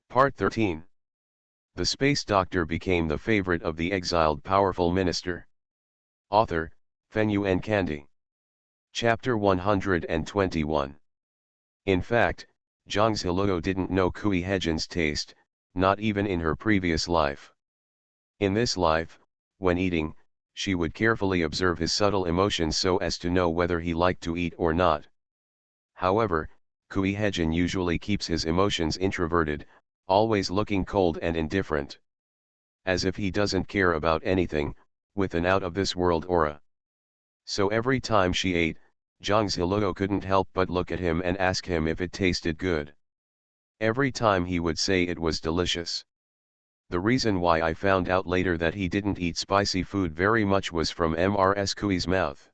Part 13. The space doctor became the favorite of the exiled powerful minister. Author, Fenyu and Candy. Chapter 121. In fact, Zhang Ziluo didn't know Kui Hejin's taste, not even in her previous life. In this life, when eating, she would carefully observe his subtle emotions so as to know whether he liked to eat or not. However, Kui Hejin usually keeps his emotions introverted, always looking cold and indifferent. As if he doesn't care about anything, with an out-of-this-world aura. So every time she ate, Zhang Ziluo couldn't help but look at him and ask him if it tasted good. Every time he would say it was delicious. The reason why I found out later that he didn't eat spicy food very much was from Mrs. Kui's mouth.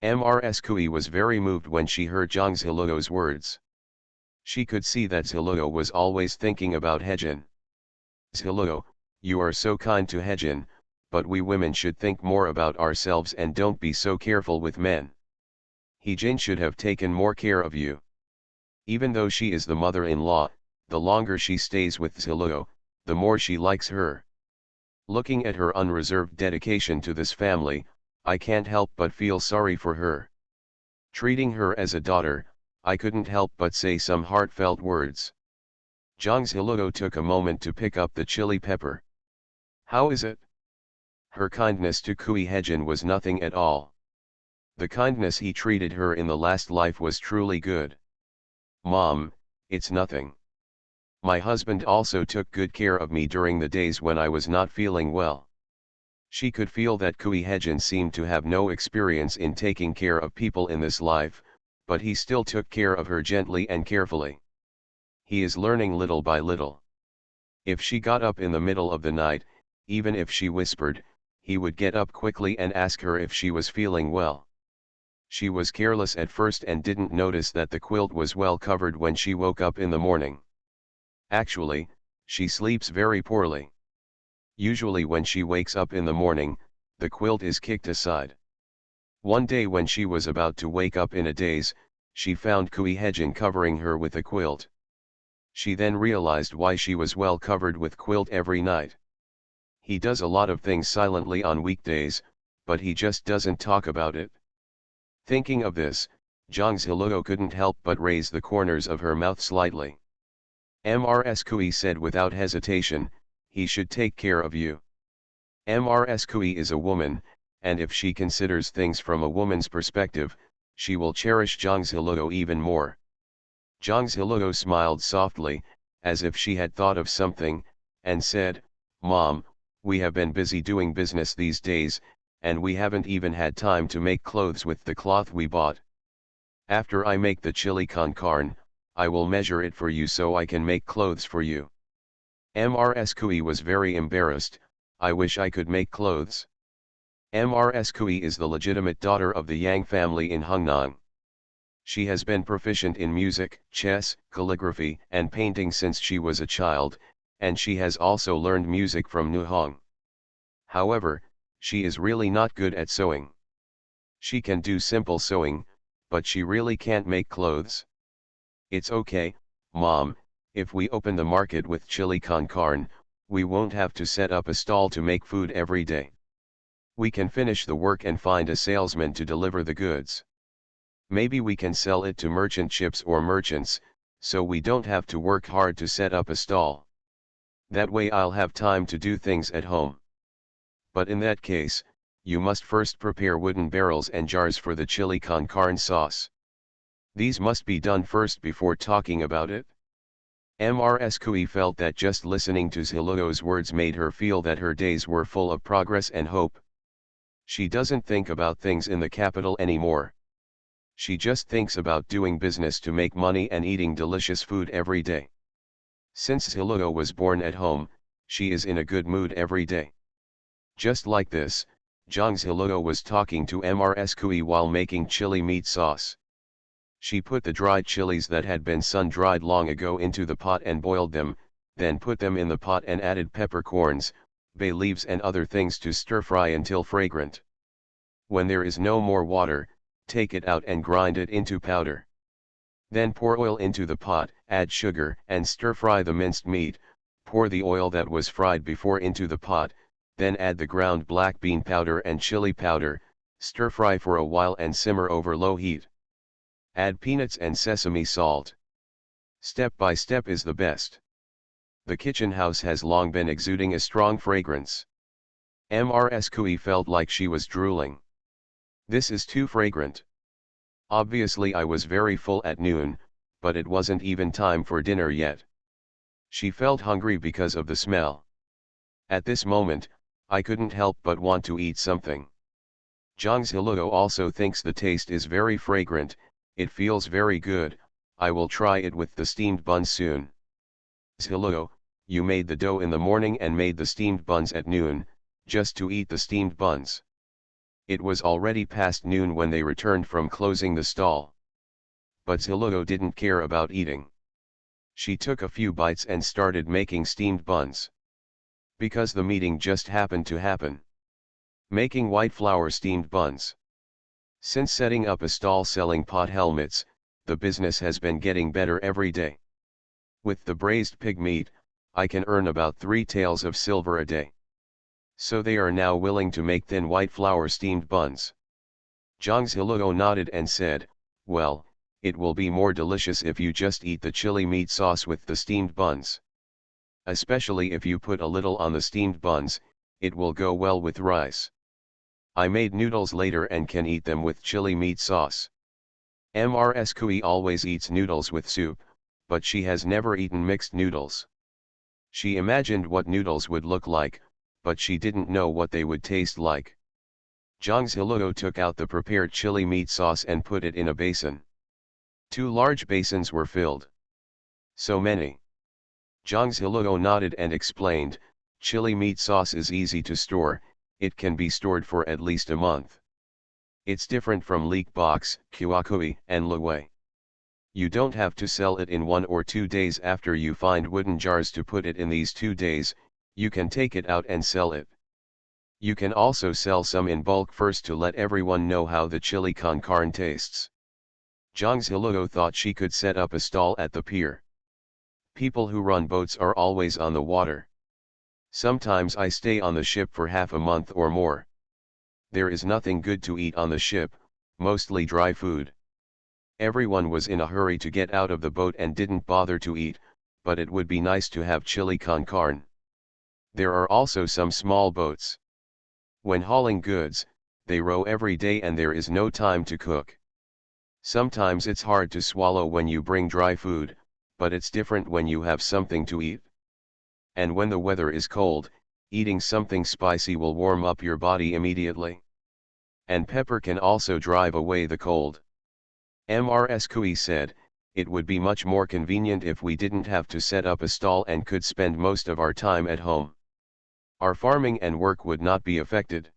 Mrs. Kui was very moved when she heard Zhang Ziluo's words. She could see that Ziluo was always thinking about Hejin. Ziluo, you are so kind to Hejin, but we women should think more about ourselves and don't be so careful with men. Hejin should have taken more care of you. Even though she is the mother-in-law, the longer she stays with Ziluo, the more she likes her. Looking at her unreserved dedication to this family, I can't help but feel sorry for her. Treating her as a daughter, I couldn't help but say some heartfelt words. Zhang Ziluo took a moment to pick up the chili pepper. How is it? Her kindness to Kui Hejin was nothing at all. The kindness he treated her in the last life was truly good. Mom, it's nothing. My husband also took good care of me during the days when I was not feeling well. She could feel that Kui Hejin seemed to have no experience in taking care of people in this life, but he still took care of her gently and carefully. He is learning little by little. If she got up in the middle of the night, even if she whispered, he would get up quickly and ask her if she was feeling well. She was careless at first and didn't notice that the quilt was well covered when she woke up in the morning. Actually, she sleeps very poorly. Usually when she wakes up in the morning, the quilt is kicked aside. One day when she was about to wake up in a daze, she found Kui Hejin covering her with a quilt. She then realized why she was well covered with quilt every night. He does a lot of things silently on weekdays, but he just doesn't talk about it. Thinking of this, Zhang Ziluo couldn't help but raise the corners of her mouth slightly. Mrs. Kui said without hesitation, he should take care of you. Mrs. Kui is a woman, and if she considers things from a woman's perspective, she will cherish Zhang Ziluo even more. Zhang Ziluo smiled softly, as if she had thought of something, and said, Mom, we have been busy doing business these days, and we haven't even had time to make clothes with the cloth we bought. After I make the chili con carne, I will measure it for you so I can make clothes for you. Mrs. Kui was very embarrassed. I wish I could make clothes. Mrs. Kui is the legitimate daughter of the Yang family in Hungnang. She has been proficient in music, chess, calligraphy, and painting since she was a child, and she has also learned music from Nu Hong. However, she is really not good at sewing. She can do simple sewing, but she really can't make clothes. It's okay, Mom, if we open the market with chili con carne, we won't have to set up a stall to make food every day. We can finish the work and find a salesman to deliver the goods. Maybe we can sell it to merchant ships or merchants, so we don't have to work hard to set up a stall. That way I'll have time to do things at home. But in that case, you must first prepare wooden barrels and jars for the chili con carne sauce. These must be done first before talking about it. Mrs. Kui felt that just listening to Ziluo's words made her feel that her days were full of progress and hope. She doesn't think about things in the capital anymore. She just thinks about doing business to make money and eating delicious food every day. Since Ziluo was born at home, she is in a good mood every day. Just like this, Zhang Ziluo was talking to Mrs. Kui while making chili meat sauce. She put the dried chilies that had been sun-dried long ago into the pot and boiled them, then put them in the pot and added peppercorns, bay leaves and other things to stir-fry until fragrant. When there is no more water, take it out and grind it into powder. Then pour oil into the pot, add sugar, and stir-fry the minced meat. Pour the oil that was fried before into the pot, then add the ground black bean powder and chili powder, stir-fry for a while and simmer over low heat. Add peanuts and sesame salt. Step by step is the best. The kitchen house has long been exuding a strong fragrance. Ms. Kui felt like she was drooling. This is too fragrant. Obviously I was very full at noon, but it wasn't even time for dinner yet. She felt hungry because of the smell. At this moment, I couldn't help but want to eat something. Zhang Ziluo also thinks the taste is very fragrant, it feels very good, I will try it with the steamed buns soon. Ziluo, you made the dough in the morning and made the steamed buns at noon, just to eat the steamed buns. It was already past noon when they returned from closing the stall. But Ziluo didn't care about eating. She took a few bites and started making steamed buns. Because the meeting just happened to happen. Making white flour steamed buns. Since setting up a stall selling pot helmets, the business has been getting better every day. With the braised pig meat, I can earn about 3 taels of silver a day. So they are now willing to make thin white flour steamed buns. Zhang Ziluo nodded and said, well, it will be more delicious if you just eat the chili meat sauce with the steamed buns. Especially if you put a little on the steamed buns, it will go well with rice. I made noodles later and can eat them with chili meat sauce. Ms. Kui always eats noodles with soup, but she has never eaten mixed noodles. She imagined what noodles would look like, but she didn't know what they would taste like. Zhang Ziluo took out the prepared chili meat sauce and put it in a basin. 2 large basins were filled. So many. Zhang Ziluo nodded and explained, chili meat sauce is easy to store, it can be stored for at least a month. It's different from leek box, kuakui, and luwei. You don't have to sell it in 1 or 2 days after you find wooden jars to put it in these 2 days, you can take it out and sell it. You can also sell some in bulk first to let everyone know how the chili con carne tastes. Zhang Ziluo thought she could set up a stall at the pier. People who run boats are always on the water. Sometimes I stay on the ship for half a month or more. There is nothing good to eat on the ship, mostly dry food. Everyone was in a hurry to get out of the boat and didn't bother to eat, but it would be nice to have chili con carne. There are also some small boats. When hauling goods, they row every day and there is no time to cook. Sometimes it's hard to swallow when you bring dry food, but it's different when you have something to eat. And when the weather is cold, eating something spicy will warm up your body immediately. And pepper can also drive away the cold. Ms. Kui said, it would be much more convenient if we didn't have to set up a stall and could spend most of our time at home. Our farming and work would not be affected.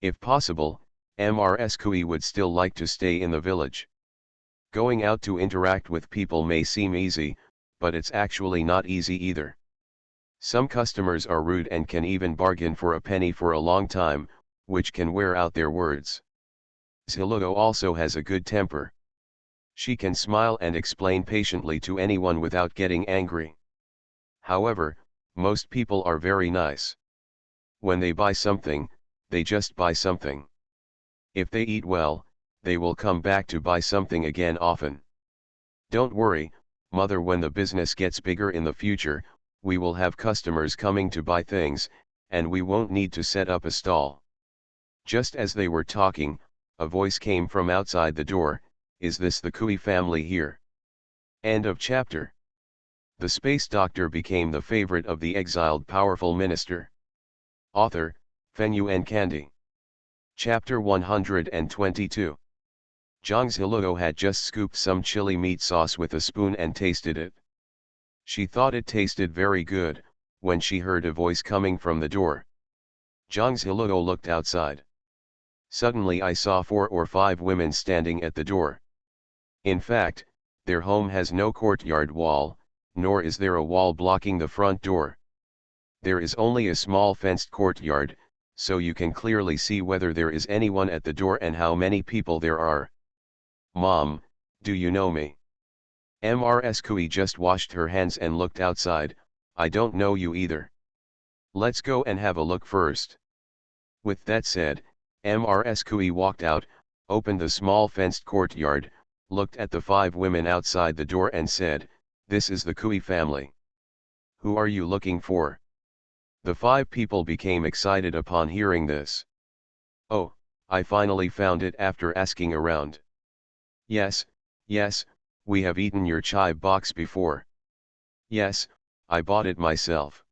If possible, Ms. Kui would still like to stay in the village. Going out to interact with people may seem easy, but it's actually not easy either. Some customers are rude and can even bargain for a penny for a long time, which can wear out their words. Ziluo also has a good temper. She can smile and explain patiently to anyone without getting angry. However, most people are very nice. When they buy something, they just buy something. If they eat well, they will come back to buy something again often. Don't worry, mother, when the business gets bigger in the future, we will have customers coming to buy things, and we won't need to set up a stall. Just as they were talking, a voice came from outside the door, is this the Kui family here? End of chapter. The space doctor became the favorite of the exiled powerful minister. Author, Fenyuan Candy. Chapter 122. Zhang Ziluo had just scooped some chili meat sauce with a spoon and tasted it. She thought it tasted very good, when she heard a voice coming from the door. Zhang Ziluo looked outside. Suddenly I saw 4 or 5 women standing at the door. In fact, their home has no courtyard wall, nor is there a wall blocking the front door. There is only a small fenced courtyard, so you can clearly see whether there is anyone at the door and how many people there are. Mom, do you know me? Mrs. Kui just washed her hands and looked outside. I don't know you either. Let's go and have a look first. With that said, Mrs. Kui walked out, opened the small fenced courtyard, looked at the 5 women outside the door and said, "This is the Kui family. Who are you looking for?" The 5 people became excited upon hearing this. "Oh, I finally found it after asking around. Yes, yes, we have eaten your chai box before. Yes, I bought it myself.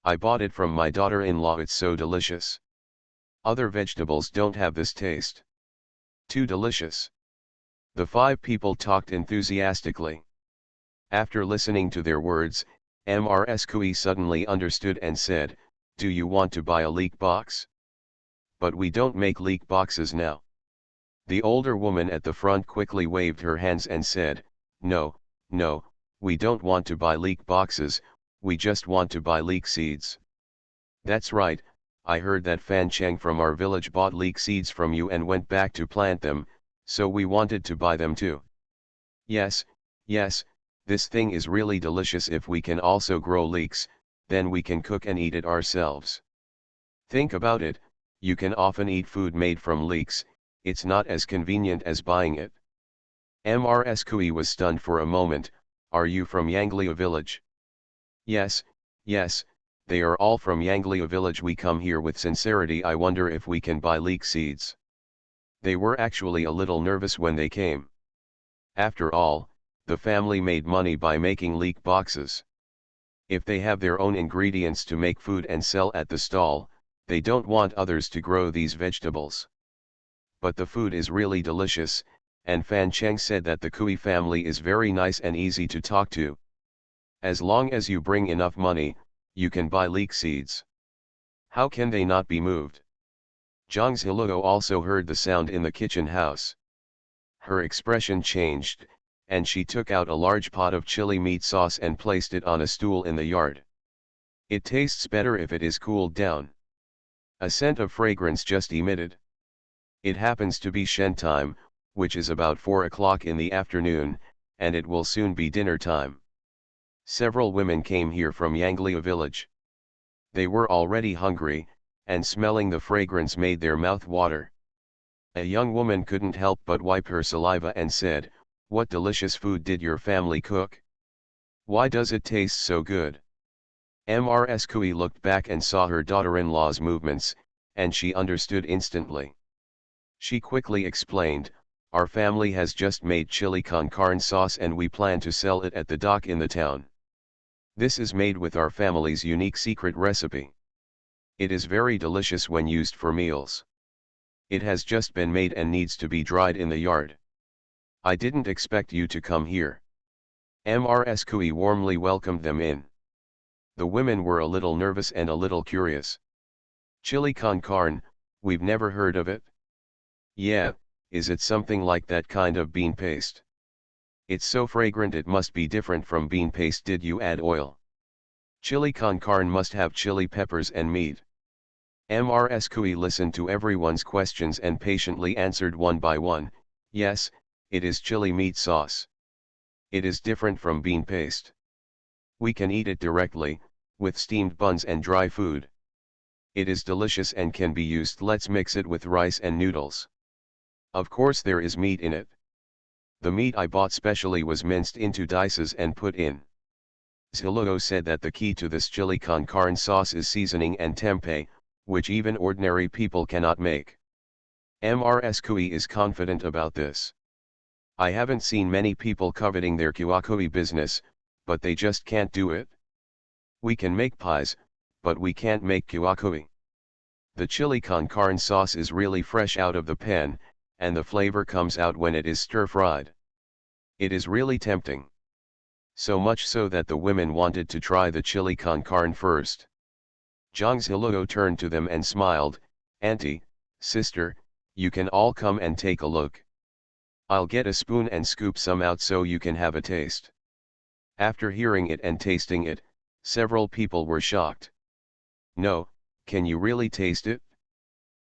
I bought it from my daughter-in-law, it's so delicious. Other vegetables don't have this taste. Too delicious." The 5 people talked enthusiastically. After listening to their words, Mrs. Kui suddenly understood and said, "Do you want to buy a leek box? But we don't make leek boxes now." The older woman at the front quickly waved her hands and said, "No, no, we don't want to buy leek boxes, we just want to buy leek seeds." "That's right, I heard that Fan Cheng from our village bought leek seeds from you and went back to plant them, so we wanted to buy them too." "Yes, yes, this thing is really delicious. If we can also grow leeks, then we can cook and eat it ourselves. Think about it, you can often eat food made from leeks, it's not as convenient as buying it." Mrs. Kui was stunned for a moment. "Are you from Yanglia village?" "Yes, yes, they are all from Yanglia village. We come here with sincerity. I wonder if we can buy leek seeds." They were actually a little nervous when they came. After all, the family made money by making leek boxes. If they have their own ingredients to make food and sell at the stall, they don't want others to grow these vegetables. But the food is really delicious, and Fan Cheng said that the Kui family is very nice and easy to talk to. As long as you bring enough money, you can buy leek seeds. How can they not be moved? Zhang Ziluo also heard the sound in the kitchen house. Her expression changed, and she took out a large pot of chili meat sauce and placed it on a stool in the yard. "It tastes better if it is cooled down." A scent of fragrance just emitted. It happens to be Shen time, which is about 4 o'clock in the afternoon, and it will soon be dinner time. Several women came here from Yanglia village. They were already hungry, and smelling the fragrance made their mouth water. A young woman couldn't help but wipe her saliva and said, "What delicious food did your family cook? Why does it taste so good?" Mrs. Kui looked back and saw her daughter-in-law's movements, and she understood instantly. She quickly explained, "Our family has just made chili con carne sauce and we plan to sell it at the dock in the town. This is made with our family's unique secret recipe. It is very delicious when used for meals. It has just been made and needs to be dried in the yard. I didn't expect you to come here." Mrs. Kui warmly welcomed them in. The women were a little nervous and a little curious. "Chili con carne, we've never heard of it." "Yeah, is it something like that kind of bean paste? It's so fragrant it must be different from bean paste. Did you add oil? Chili con carne must have chili peppers and meat." Mrs. Kui listened to everyone's questions and patiently answered one by one, "Yes, it is chili meat sauce. It is different from bean paste. We can eat it directly, with steamed buns and dry food. It is delicious and can be used. Let's mix it with rice and noodles. Of course there is meat in it. The meat I bought specially was minced into dices and put in." Ziluo said that the key to this chili con carne sauce is seasoning and tempeh, which even ordinary people cannot make. Mrs. Kui is confident about this. "I haven't seen many people coveting their Kuakui business, but they just can't do it. We can make pies, but we can't make Kuakui. The chili con carne sauce is really fresh out of the pan, and the flavor comes out when it is stir-fried. It is really tempting. So much so that the women wanted to try the chili con carne first." Zhang Ziluo turned to them and smiled, "Auntie, sister, you can all come and take a look. I'll get a spoon and scoop some out so you can have a taste." After hearing it and tasting it, several people were shocked. "No, can you really taste it?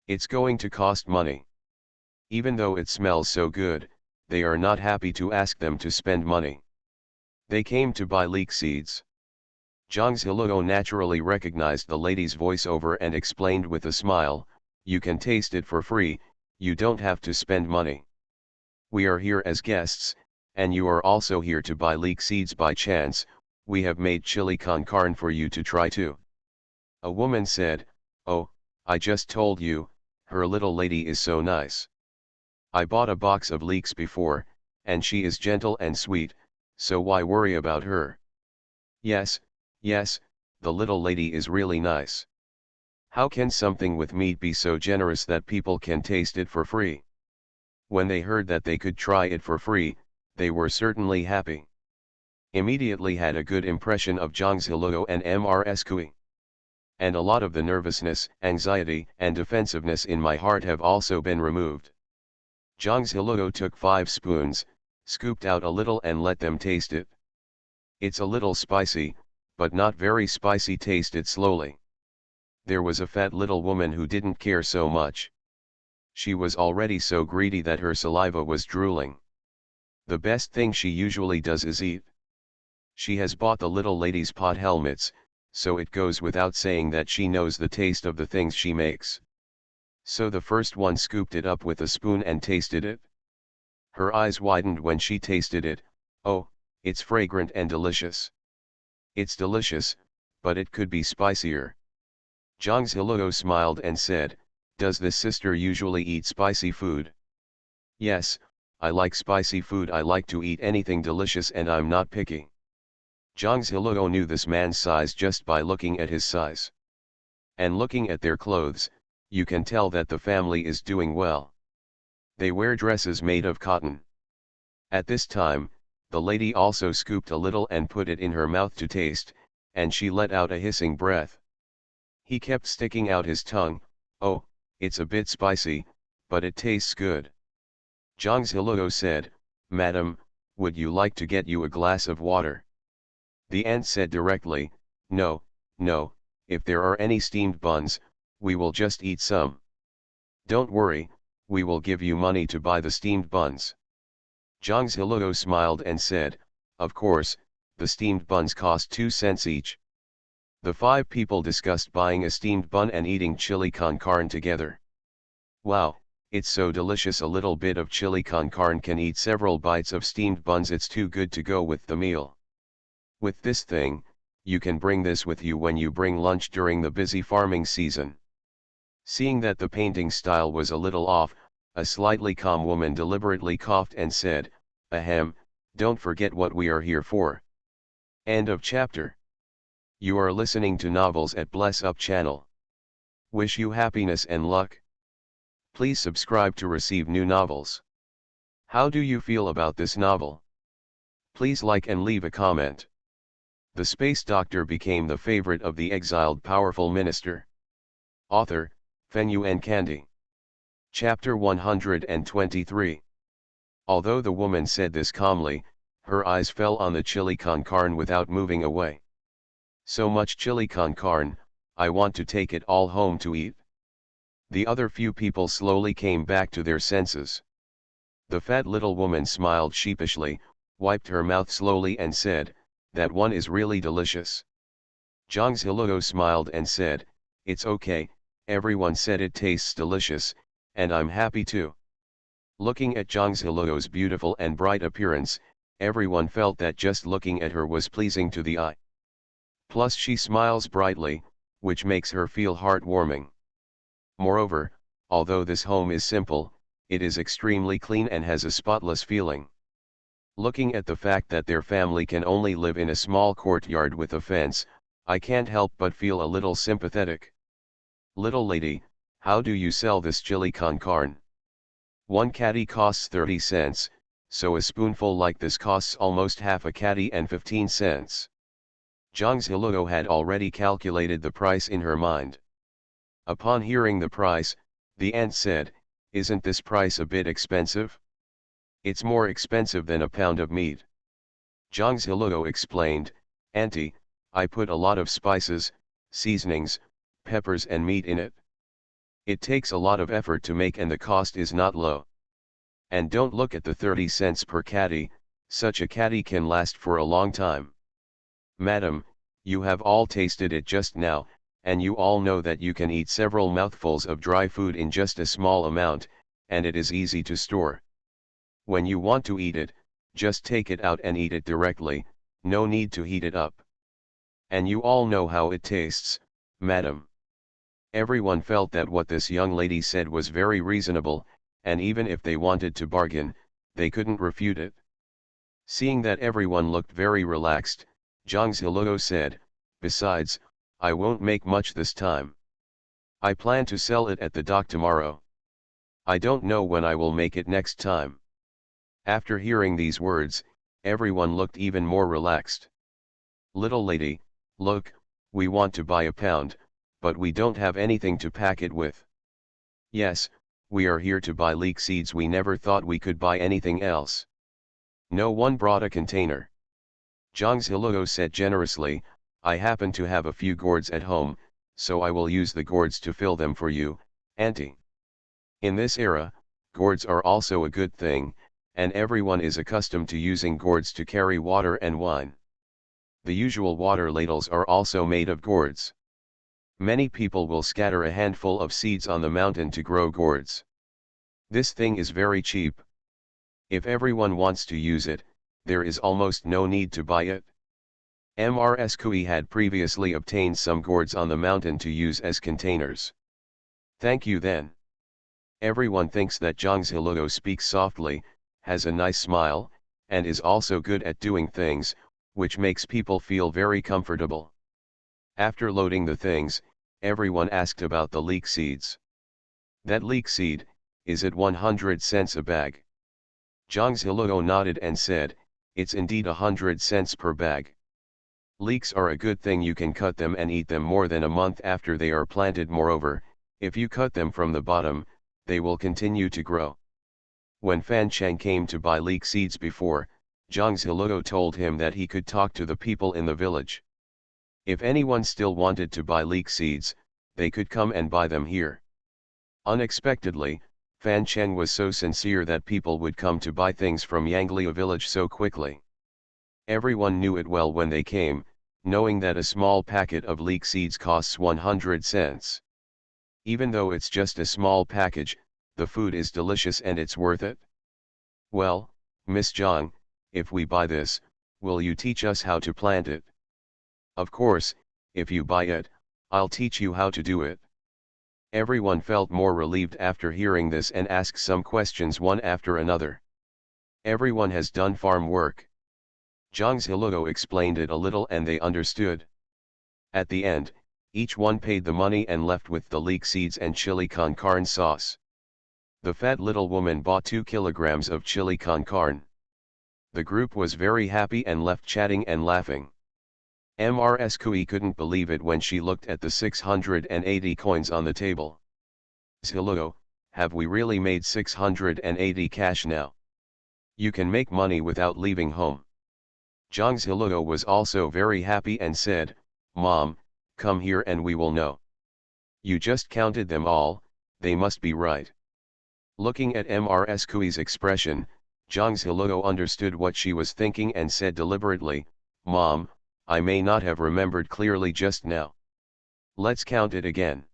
It's going to cost money." Even though it smells so good, they are not happy to ask them to spend money. They came to buy leek seeds. Zhang Ziluo naturally recognized the lady's voiceover and explained with a smile, "You can taste it for free, you don't have to spend money. We are here as guests, and you are also here to buy leek seeds by chance. We have made chili con carne for you to try too." A woman said, "Oh, I just told you, her little lady is so nice. I bought a box of leeks before, and she is gentle and sweet, so why worry about her?" Yes, yes, the little lady is really nice. How can something with meat be so generous that people can taste it for free? When they heard that they could try it for free, they were certainly happy. Immediately had a good impression of Zhang Ziluo and Mrs. And a lot of the nervousness, anxiety, and defensiveness in my heart have also been removed. Zhang Ziluo took 5 spoons, scooped out a little and let them taste it. It's a little spicy, but not very spicy. Taste it slowly. There was a fat little woman who didn't care so much. She was already so greedy that her saliva was drooling. The best thing she usually does is eat. She has bought the little lady's pot helmets, so it goes without saying that she knows the taste of the things she makes. So the first one scooped it up with a spoon and tasted it. Her eyes widened when she tasted it. "Oh, it's fragrant and delicious. It's delicious, but it could be spicier." Zhang Ziluo smiled and said, "Does this sister usually eat spicy food?" "Yes, I like spicy food. I like to eat anything delicious and I'm not picky." Zhang Ziluo knew this man's size just by looking at his size. And looking at their clothes, you can tell that the family is doing well. They wear dresses made of cotton. At this time, the lady also scooped a little and put it in her mouth to taste, and she let out a hissing breath. He kept sticking out his tongue. "Oh, it's a bit spicy, but it tastes good." Zhang Ziluo said, "Madam, would you like to get you a glass of water?" The aunt said directly, "No, no, if there are any steamed buns, we will just eat some. Don't worry, we will give you money to buy the steamed buns." Zhang Ziluo smiled and said, "Of course, the steamed buns cost 2 cents each." The 5 people discussed buying a steamed bun and eating chili con carne together. "Wow, it's so delicious. A little bit of chili con carne can eat several bites of steamed buns. It's too good to go with the meal. With this thing, you can bring this with you when you bring lunch during the busy farming season." Seeing that the painting style was a little off, a slightly calm woman deliberately coughed and said, "Ahem, don't forget what we are here for." End of chapter. You are listening to Novels at Bless Up channel. Wish you happiness and luck. Please subscribe to receive new novels. How do you feel about this novel? Please like and leave a comment. The space doctor became the favorite of the exiled powerful minister. Author, Fenyuan Candy. Chapter 123. Although the woman said this calmly, her eyes fell on the chili con carne without moving away. "So much chili con carne, I want to take it all home to eat." The other few people slowly came back to their senses. The fat little woman smiled sheepishly, wiped her mouth slowly and said, "That one is really delicious." Zhang Ziluo smiled and said, "It's okay, everyone said it tastes delicious, and I'm happy too." Looking at Zhang Ziluo's beautiful and bright appearance, everyone felt that just looking at her was pleasing to the eye. Plus she smiles brightly, which makes her feel heartwarming. Moreover, although this home is simple, it is extremely clean and has a spotless feeling. Looking at the fact that their family can only live in a small courtyard with a fence, I can't help but feel a little sympathetic. "Little lady, how do you sell this chili con carne?" "One caddy costs 30 cents, so a spoonful like this costs almost half a caddy and 15 cents. Zhang Ziluo had already calculated the price in her mind. Upon hearing the price, the aunt said, "Isn't this price a bit expensive? It's more expensive than a pound of meat." Zhang Ziluo explained, "Auntie, I put a lot of spices, seasonings, peppers and meat in it. It takes a lot of effort to make and the cost is not low. And don't look at the 30 cents per caddy, Such a caddy can last for a long time. Madam, you have all tasted it just now, and you all know that you can eat several mouthfuls of dry food in just a small amount, and it is easy to store. When you want to eat it, just take it out and eat it directly, no need to heat it up. And you all know how it tastes, madam. Everyone felt that what this young lady said was very reasonable, and even if they wanted to bargain, they couldn't refute it. Seeing that everyone looked very relaxed, Zhang Ziluo said, "Besides, I won't make much this time. I plan to sell it at the dock tomorrow. I don't know when I will make it next time." After hearing these words, everyone looked even more relaxed. "Little lady, look, we want to buy a pound, but we don't have anything to pack it with." "Yes, we are here to buy leek seeds. We never thought we could buy anything else." No one brought a container. Zhang Ziluo said generously, "I happen to have a few gourds at home, so I will use the gourds to fill them for you, auntie." In this era, gourds are also a good thing, and everyone is accustomed to using gourds to carry water and wine. The usual water ladles are also made of gourds. Many people will scatter a handful of seeds on the mountain to grow gourds. This thing is very cheap. If everyone wants to use it, there is almost no need to buy it. MRSQE had previously obtained some gourds on the mountain to use as containers. "Thank you then." Everyone thinks that Zhang Ziluo speaks softly, has a nice smile, and is also good at doing things, which makes people feel very comfortable. After loading the things, everyone asked about the leek seeds. "That leek seed, is it 100 cents a bag?" Zhang Ziluo nodded and said, "It's indeed 100 cents per bag. Leeks are a good thing. You can cut them and eat them more than a month after they are planted. Moreover, if you cut them from the bottom, they will continue to grow." When Fan Cheng came to buy leek seeds before, Zhang Ziluo told him that he could talk to the people in the village. If anyone still wanted to buy leek seeds, they could come and buy them here. Unexpectedly, Fan Cheng was so sincere that people would come to buy things from Yanglia village so quickly. Everyone knew it well when they came, knowing that a small packet of leek seeds costs 100 cents. Even though it's just a small package, the food is delicious and it's worth it. "Well, Miss Zhang, if we buy this, will you teach us how to plant it?" "Of course, if you buy it, I'll teach you how to do it." Everyone felt more relieved after hearing this and asked some questions one after another. Everyone has done farm work. Zhang Ziluo explained it a little and they understood. At the end, each one paid the money and left with the leek seeds and chili con carne sauce. The fat little woman bought 2 kilograms of chili con carne. The group was very happy and left chatting and laughing. MRSQE couldn't believe it when she looked at the 680 coins on the table. "Ziluo, have we really made 680 cash now? You can make money without leaving home." Zhang Ziluo was also very happy and said, "Mom, come here and we will know. You just counted them all, they must be right." Looking at MRSQE's expression, Zhang Ziluo understood what she was thinking and said deliberately, "Mom, I may not have remembered clearly just now. Let's count it again."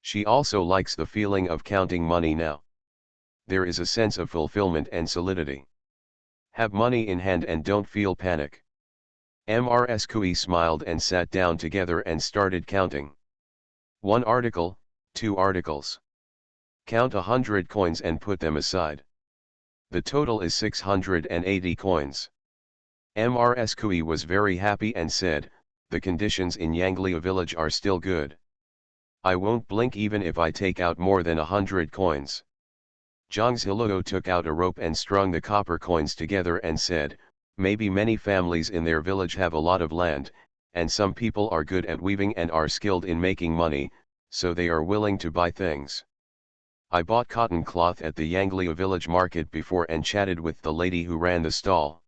She also likes the feeling of counting money now. There is a sense of fulfillment and solidity. Have money in hand and don't feel panic. MRSQE smiled and sat down together and started counting. 1 article, 2 articles. Count 100 coins and put them aside. The total is 680 coins. MRSQE was very happy and said, "The conditions in Yanglia village are still good. I won't blink even if I take out more than 100 coins." Zhang Ziluo took out a rope and strung the copper coins together and said, "Maybe many families in their village have a lot of land, and some people are good at weaving and are skilled in making money, so they are willing to buy things. I bought cotton cloth at the Yanglia village market before and chatted with the lady who ran the stall.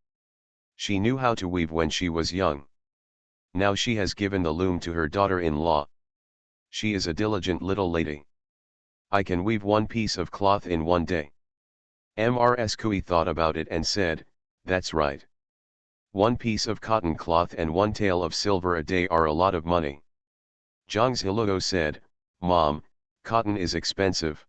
She knew how to weave when she was young. Now she has given the loom to her daughter-in-law. She is a diligent little lady. I can weave 1 piece of cloth in 1 day." MRSQE thought about it and said, That's right. One piece of cotton cloth and one tael of silver a day are a lot of money. Zhang Ziluo said, Mom, cotton is expensive.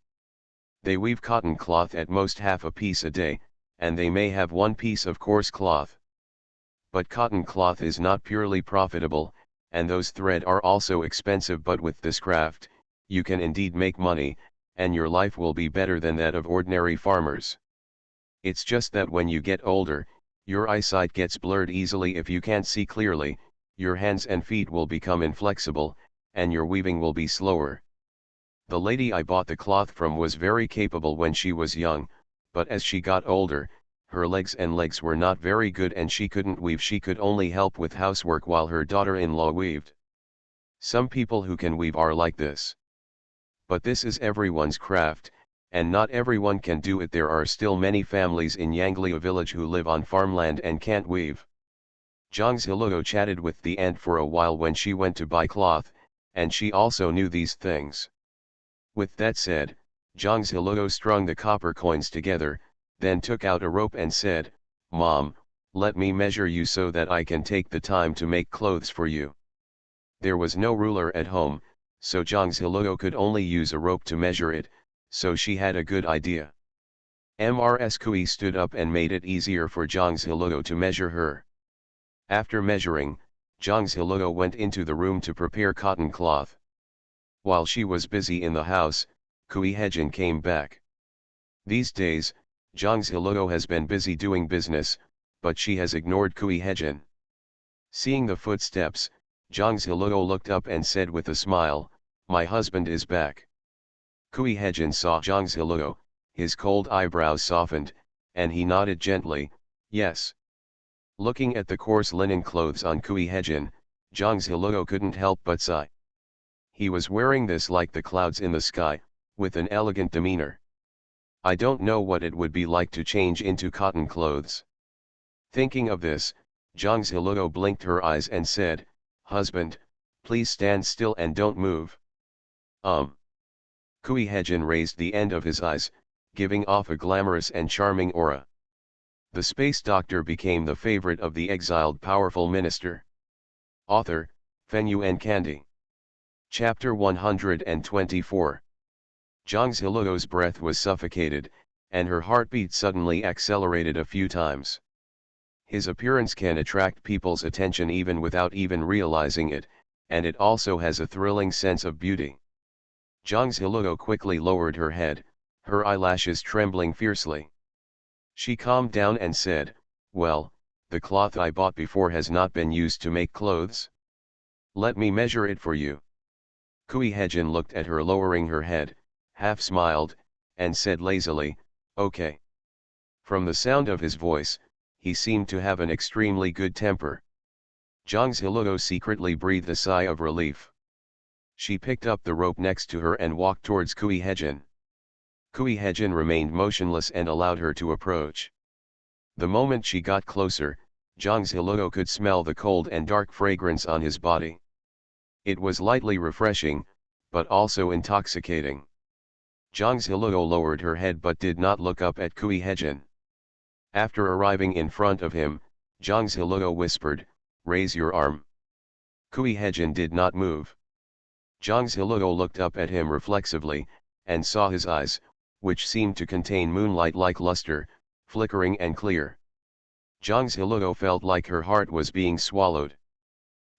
They weave cotton cloth at most half a piece a day, and they may have one piece of coarse cloth. But cotton cloth is not purely profitable, and those thread are also expensive, but with this craft, you can indeed make money, and your life will be better than that of ordinary farmers. It's just that when you get older, your eyesight gets blurred easily if you can't see clearly, your hands and feet will become inflexible, and your weaving will be slower. The lady I bought the cloth from was very capable when she was young, but as she got older, her legs were not very good and she couldn't weave. She could only help with housework while her daughter-in-law weaved. Some people who can weave are like this. But this is everyone's craft, and not everyone can do it. There are still many families in Yanglia village who live on farmland and can't weave. Zhang Ziluo chatted with the aunt for a while when she went to buy cloth, and she also knew these things. With that said, Zhang Ziluo strung the copper coins together, then took out a rope and said, Mom, let me measure you so that I can take the time to make clothes for you. There was no ruler at home, so Zhang Ziluo could only use a rope to measure it, so she had a good idea. Mrs. Kui stood up and made it easier for Zhang Ziluo to measure her. After measuring, Zhang Ziluo went into the room to prepare cotton cloth. While she was busy in the house, Kui Hejin came back. These days, Zhang Ziluo has been busy doing business, but she has ignored Kui Hejin. Seeing the footsteps, Zhang Ziluo looked up and said with a smile, My husband is back. Kui Hejin saw Zhang Ziluo, his cold eyebrows softened, and he nodded gently, yes. Looking at the coarse linen clothes on Kui Hejin, Zhang Ziluo couldn't help but sigh. He was wearing this like the clouds in the sky, with an elegant demeanor. I don't know what it would be like to change into cotton clothes. Thinking of this, Zhang Ziluo blinked her eyes and said, Husband, please stand still and don't move. Kui Hejin raised the end of his eyes, giving off a glamorous and charming aura. The space doctor became the favorite of the exiled powerful minister. Author, Fenyuan Kandi. Chapter 124. Zhang Ziluo's breath was suffocated, and her heartbeat suddenly accelerated a few times. His appearance can attract people's attention even without even realizing it, and it also has a thrilling sense of beauty. Zhang Ziluo quickly lowered her head, her eyelashes trembling fiercely. She calmed down and said, Well, the cloth I bought before has not been used to make clothes. Let me measure it for you. Kui Hejin looked at her lowering her head, half smiled, and said lazily, Okay. From the sound of his voice, he seemed to have an extremely good temper. Zhang Ziluo secretly breathed a sigh of relief. She picked up the rope next to her and walked towards Kui Hejin. Kui Hejin remained motionless and allowed her to approach. The moment she got closer, Zhang Ziluo could smell the cold and dark fragrance on his body. It was lightly refreshing, but also intoxicating. Zhang Ziluo lowered her head but did not look up at Kui Hejin. After arriving in front of him, Zhang Ziluo whispered, Raise your arm. Kui Hejin did not move. Zhang Ziluo looked up at him reflexively, and saw his eyes, which seemed to contain moonlight-like luster, flickering and clear. Zhang Ziluo felt like her heart was being swallowed.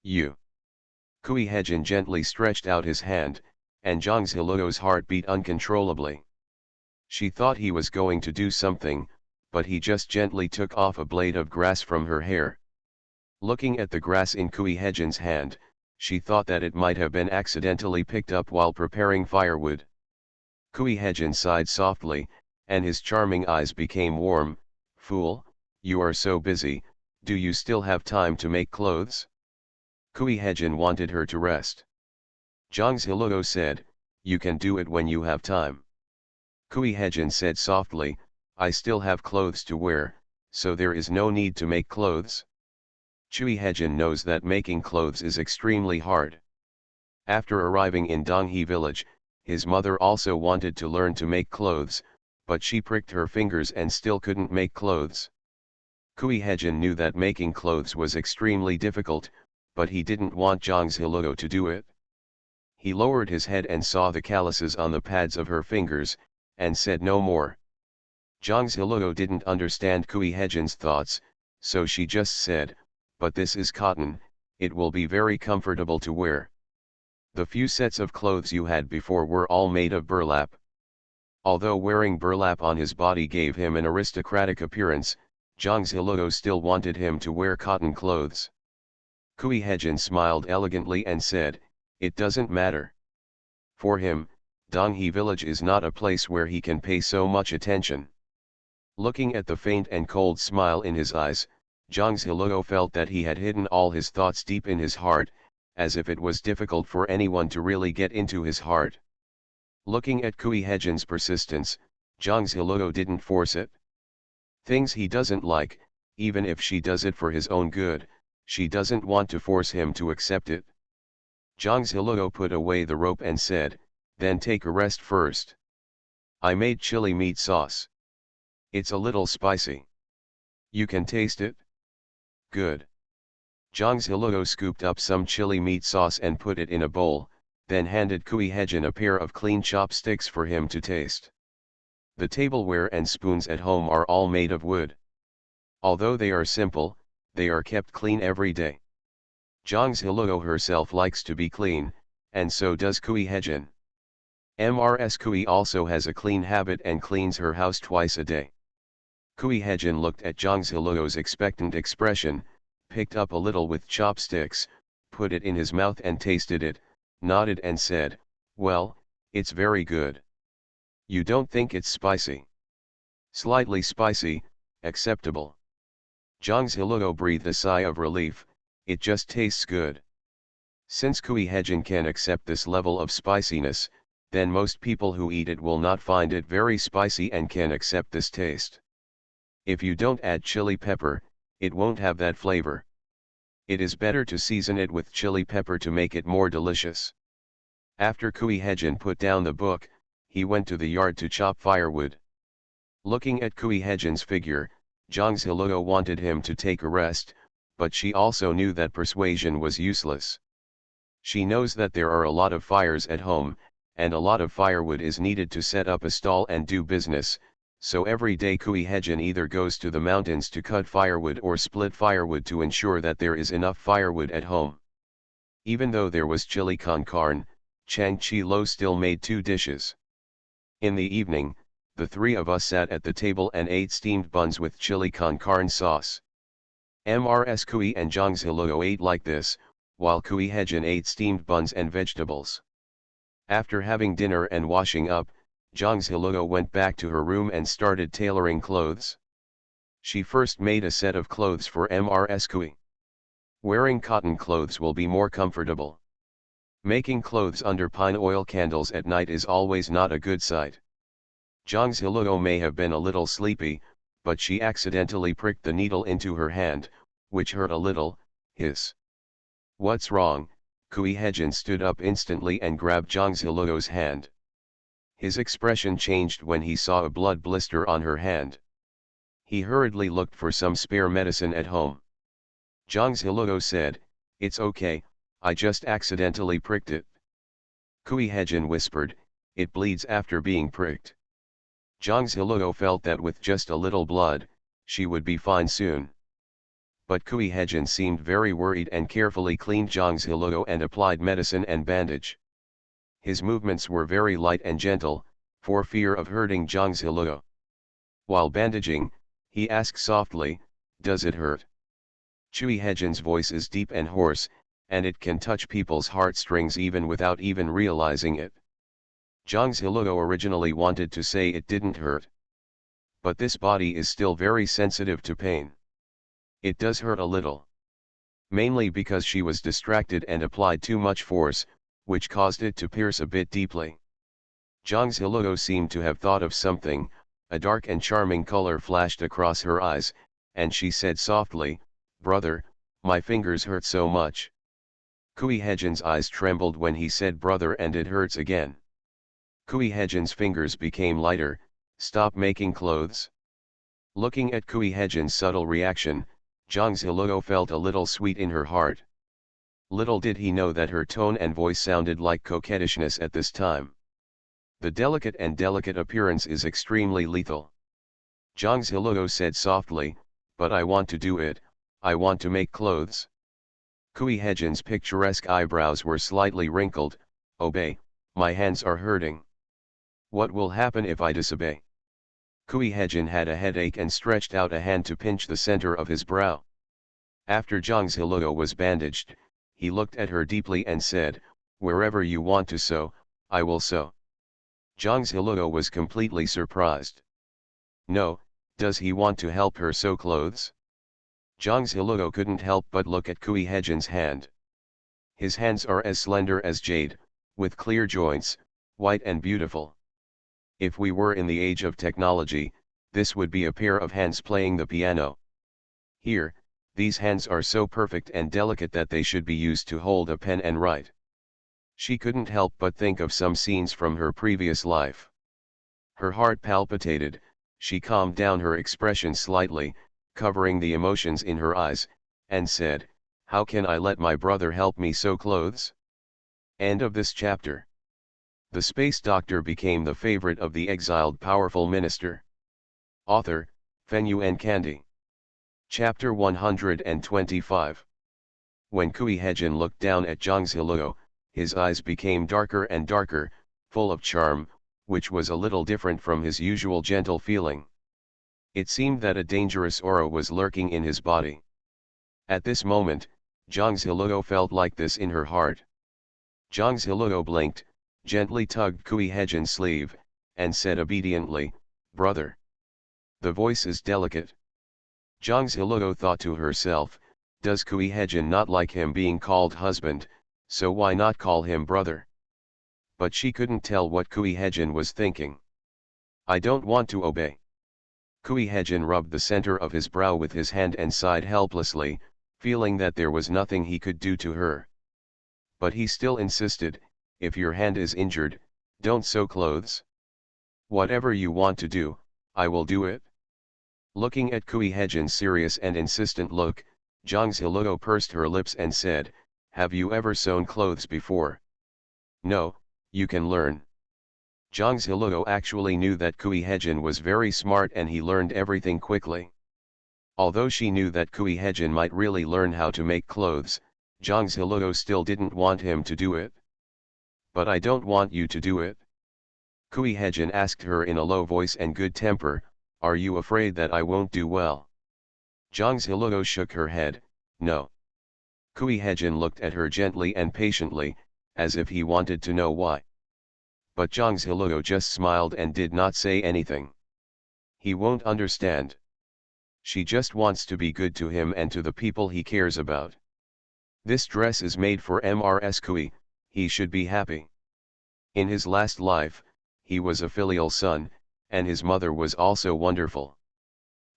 You. Kui Hejin gently stretched out his hand, and Zhang Ziluo's heart beat uncontrollably. She thought he was going to do something, but he just gently took off a blade of grass from her hair. Looking at the grass in Kui Hejin's hand, she thought that it might have been accidentally picked up while preparing firewood. Kui Hejin sighed softly, and his charming eyes became warm. Fool, you are so busy, do you still have time to make clothes? Kui Hejin wanted her to rest. Zhang Ziluo said, You can do it when you have time. Kui Hejin said softly, I still have clothes to wear, so there is no need to make clothes. Kui Hejin knows that making clothes is extremely hard. After arriving in Donghe village, his mother also wanted to learn to make clothes, but she pricked her fingers and still couldn't make clothes. Kui Hejin knew that making clothes was extremely difficult, but he didn't want Zhang Ziluo to do it. He lowered his head and saw the calluses on the pads of her fingers, and said no more. Zhang Ziluo didn't understand Kui Hejin's thoughts, so she just said, "But this is cotton, it will be very comfortable to wear. The few sets of clothes you had before were all made of burlap." Although wearing burlap on his body gave him an aristocratic appearance, Zhang Ziluo still wanted him to wear cotton clothes. Kui Hejin smiled elegantly and said, "It doesn't matter. For him, Donghe village is not a place where he can pay so much attention." Looking at the faint and cold smile in his eyes, Zhang Ziluo felt that he had hidden all his thoughts deep in his heart, as if it was difficult for anyone to really get into his heart. Looking at Kui Hejin's persistence, Zhang Ziluo didn't force it. Things he doesn't like, even if she does it for his own good, she doesn't want to force him to accept it. Zhang Ziluo put away the rope and said, "Then take a rest first. I made chili meat sauce. It's a little spicy. You can taste it?" "Good." Zhang Ziluo scooped up some chili meat sauce and put it in a bowl, then handed Kui Hejin a pair of clean chopsticks for him to taste. The tableware and spoons at home are all made of wood. Although they are simple, they are kept clean every day. Zhang Ziluo herself likes to be clean, and so does Kui Hejin. Ms. Kui also has a clean habit and cleans her house twice a day. Kui Hejin looked at Zhang Ziluo's expectant expression, picked up a little with chopsticks, put it in his mouth and tasted it, nodded and said, "Well, it's very good. You don't think it's spicy?" "Slightly spicy, acceptable." Zhang Ziluo breathed a sigh of relief, "It just tastes good." Since Kui Hejin can accept this level of spiciness, then most people who eat it will not find it very spicy and can accept this taste. If you don't add chili pepper, it won't have that flavor. It is better to season it with chili pepper to make it more delicious. After Kui Hejin put down the book, he went to the yard to chop firewood. Looking at Kui Hejin's figure, Zhang Ziluo wanted him to take a rest, but she also knew that persuasion was useless. She knows that there are a lot of fires at home, and a lot of firewood is needed to set up a stall and do business, so every day Kui Hejin either goes to the mountains to cut firewood or split firewood to ensure that there is enough firewood at home. Even though there was chili con carne, Chang Chi Lo still made 2 dishes. In the evening, the 3 of us sat at the table and ate steamed buns with chili con carne sauce. Ms. Kui and Zhang Ziluo ate like this, while Kui Hejin ate steamed buns and vegetables. After having dinner and washing up, Zhang Ziluo went back to her room and started tailoring clothes. She first made a set of clothes for Ms. Kui. Wearing cotton clothes will be more comfortable. Making clothes under pine oil candles at night is always not a good sight. Zhang Ziluo may have been a little sleepy, but she accidentally pricked the needle into her hand, which hurt a little. Hiss. "What's wrong?" Kui Hejin stood up instantly and grabbed Zhang Ziluo's hand. His expression changed when he saw a blood blister on her hand. He hurriedly looked for some spare medicine at home. Zhang Ziluo said, "It's okay, I just accidentally pricked it." Kui Hejin whispered, "It bleeds after being pricked." Zhang Ziluo felt that with just a little blood, she would be fine soon. But Kui Hejin seemed very worried and carefully cleaned Zhang Ziluo and applied medicine and bandage. His movements were very light and gentle, for fear of hurting Zhang Ziluo. While bandaging, he asked softly, "Does it hurt?" Kui Hejin's voice is deep and hoarse, and it can touch people's heartstrings even without even realizing it. Zhang Ziluo originally wanted to say it didn't hurt. But this body is still very sensitive to pain. It does hurt a little. Mainly because she was distracted and applied too much force, which caused it to pierce a bit deeply. Zhang Ziluo seemed to have thought of something, a dark and charming color flashed across her eyes, and she said softly, "Brother, my fingers hurt so much." Kui Hejin's eyes trembled when he said brother and it hurts again. Kui Hejin's fingers became lighter. "Stop making clothes." Looking at Kui Hejin's subtle reaction, Zhang Ziluo felt a little sweet in her heart. Little did he know that her tone and voice sounded like coquettishness at this time. The delicate appearance is extremely lethal. Zhang Ziluo said softly, "But I want to do it, I want to make clothes." Kui Hejin's picturesque eyebrows were slightly wrinkled. "Obey, my hands are hurting. What will happen if I disobey?" Kui Hejin had a headache and stretched out a hand to pinch the center of his brow. After Zhang Ziluo was bandaged, he looked at her deeply and said, "Wherever you want to sew, I will sew." Zhang Ziluo was completely surprised. No, does he want to help her sew clothes? Zhang Ziluo couldn't help but look at Kui Hejin's hand. His hands are as slender as jade, with clear joints, white and beautiful. If we were in the age of technology, this would be a pair of hands playing the piano. Here, these hands are so perfect and delicate that they should be used to hold a pen and write. She couldn't help but think of some scenes from her previous life. Her heart palpitated. She calmed down her expression slightly, covering the emotions in her eyes, and said, "How can I let my brother help me sew clothes?" End of this chapter. The space doctor became the favorite of the exiled powerful minister. Author, Fenyuan Kandi. Chapter 125. When Kui Hejin looked down at Zhang Ziluo, his eyes became darker and darker, full of charm, which was a little different from his usual gentle feeling. It seemed that a dangerous aura was lurking in his body. At this moment, Zhang Ziluo felt like this in her heart. Zhang Ziluo blinked, gently tugged Kui Hejin's sleeve, and said obediently, "Brother." The voice is delicate. Zhang Ziluo thought to herself, does Kui Hejin not like him being called husband, so why not call him brother? But she couldn't tell what Kui Hejin was thinking. "I don't want to obey." Kui Hejin rubbed the center of his brow with his hand and sighed helplessly, feeling that there was nothing he could do to her. But he still insisted, "If your hand is injured, don't sew clothes. Whatever you want to do, I will do it." Looking at Kui Hejin's serious and insistent look, Zhang Ziluo pursed her lips and said, "Have you ever sewn clothes before?" "No, you can learn." Zhang Ziluo actually knew that Kui Hejin was very smart and he learned everything quickly. Although she knew that Kui Hejin might really learn how to make clothes, Zhang Ziluo still didn't want him to do it. "But I don't want you to do it." Kui Hejin asked her in a low voice and good temper, "Are you afraid that I won't do well?" Zhang Ziluo shook her head, "No." Kui Hejin looked at her gently and patiently, as if he wanted to know why. But Zhang Ziluo just smiled and did not say anything. He won't understand. She just wants to be good to him and to the people he cares about. This dress is made for Mrs. Kui, he should be happy. In his last life, he was a filial son, and his mother was also wonderful.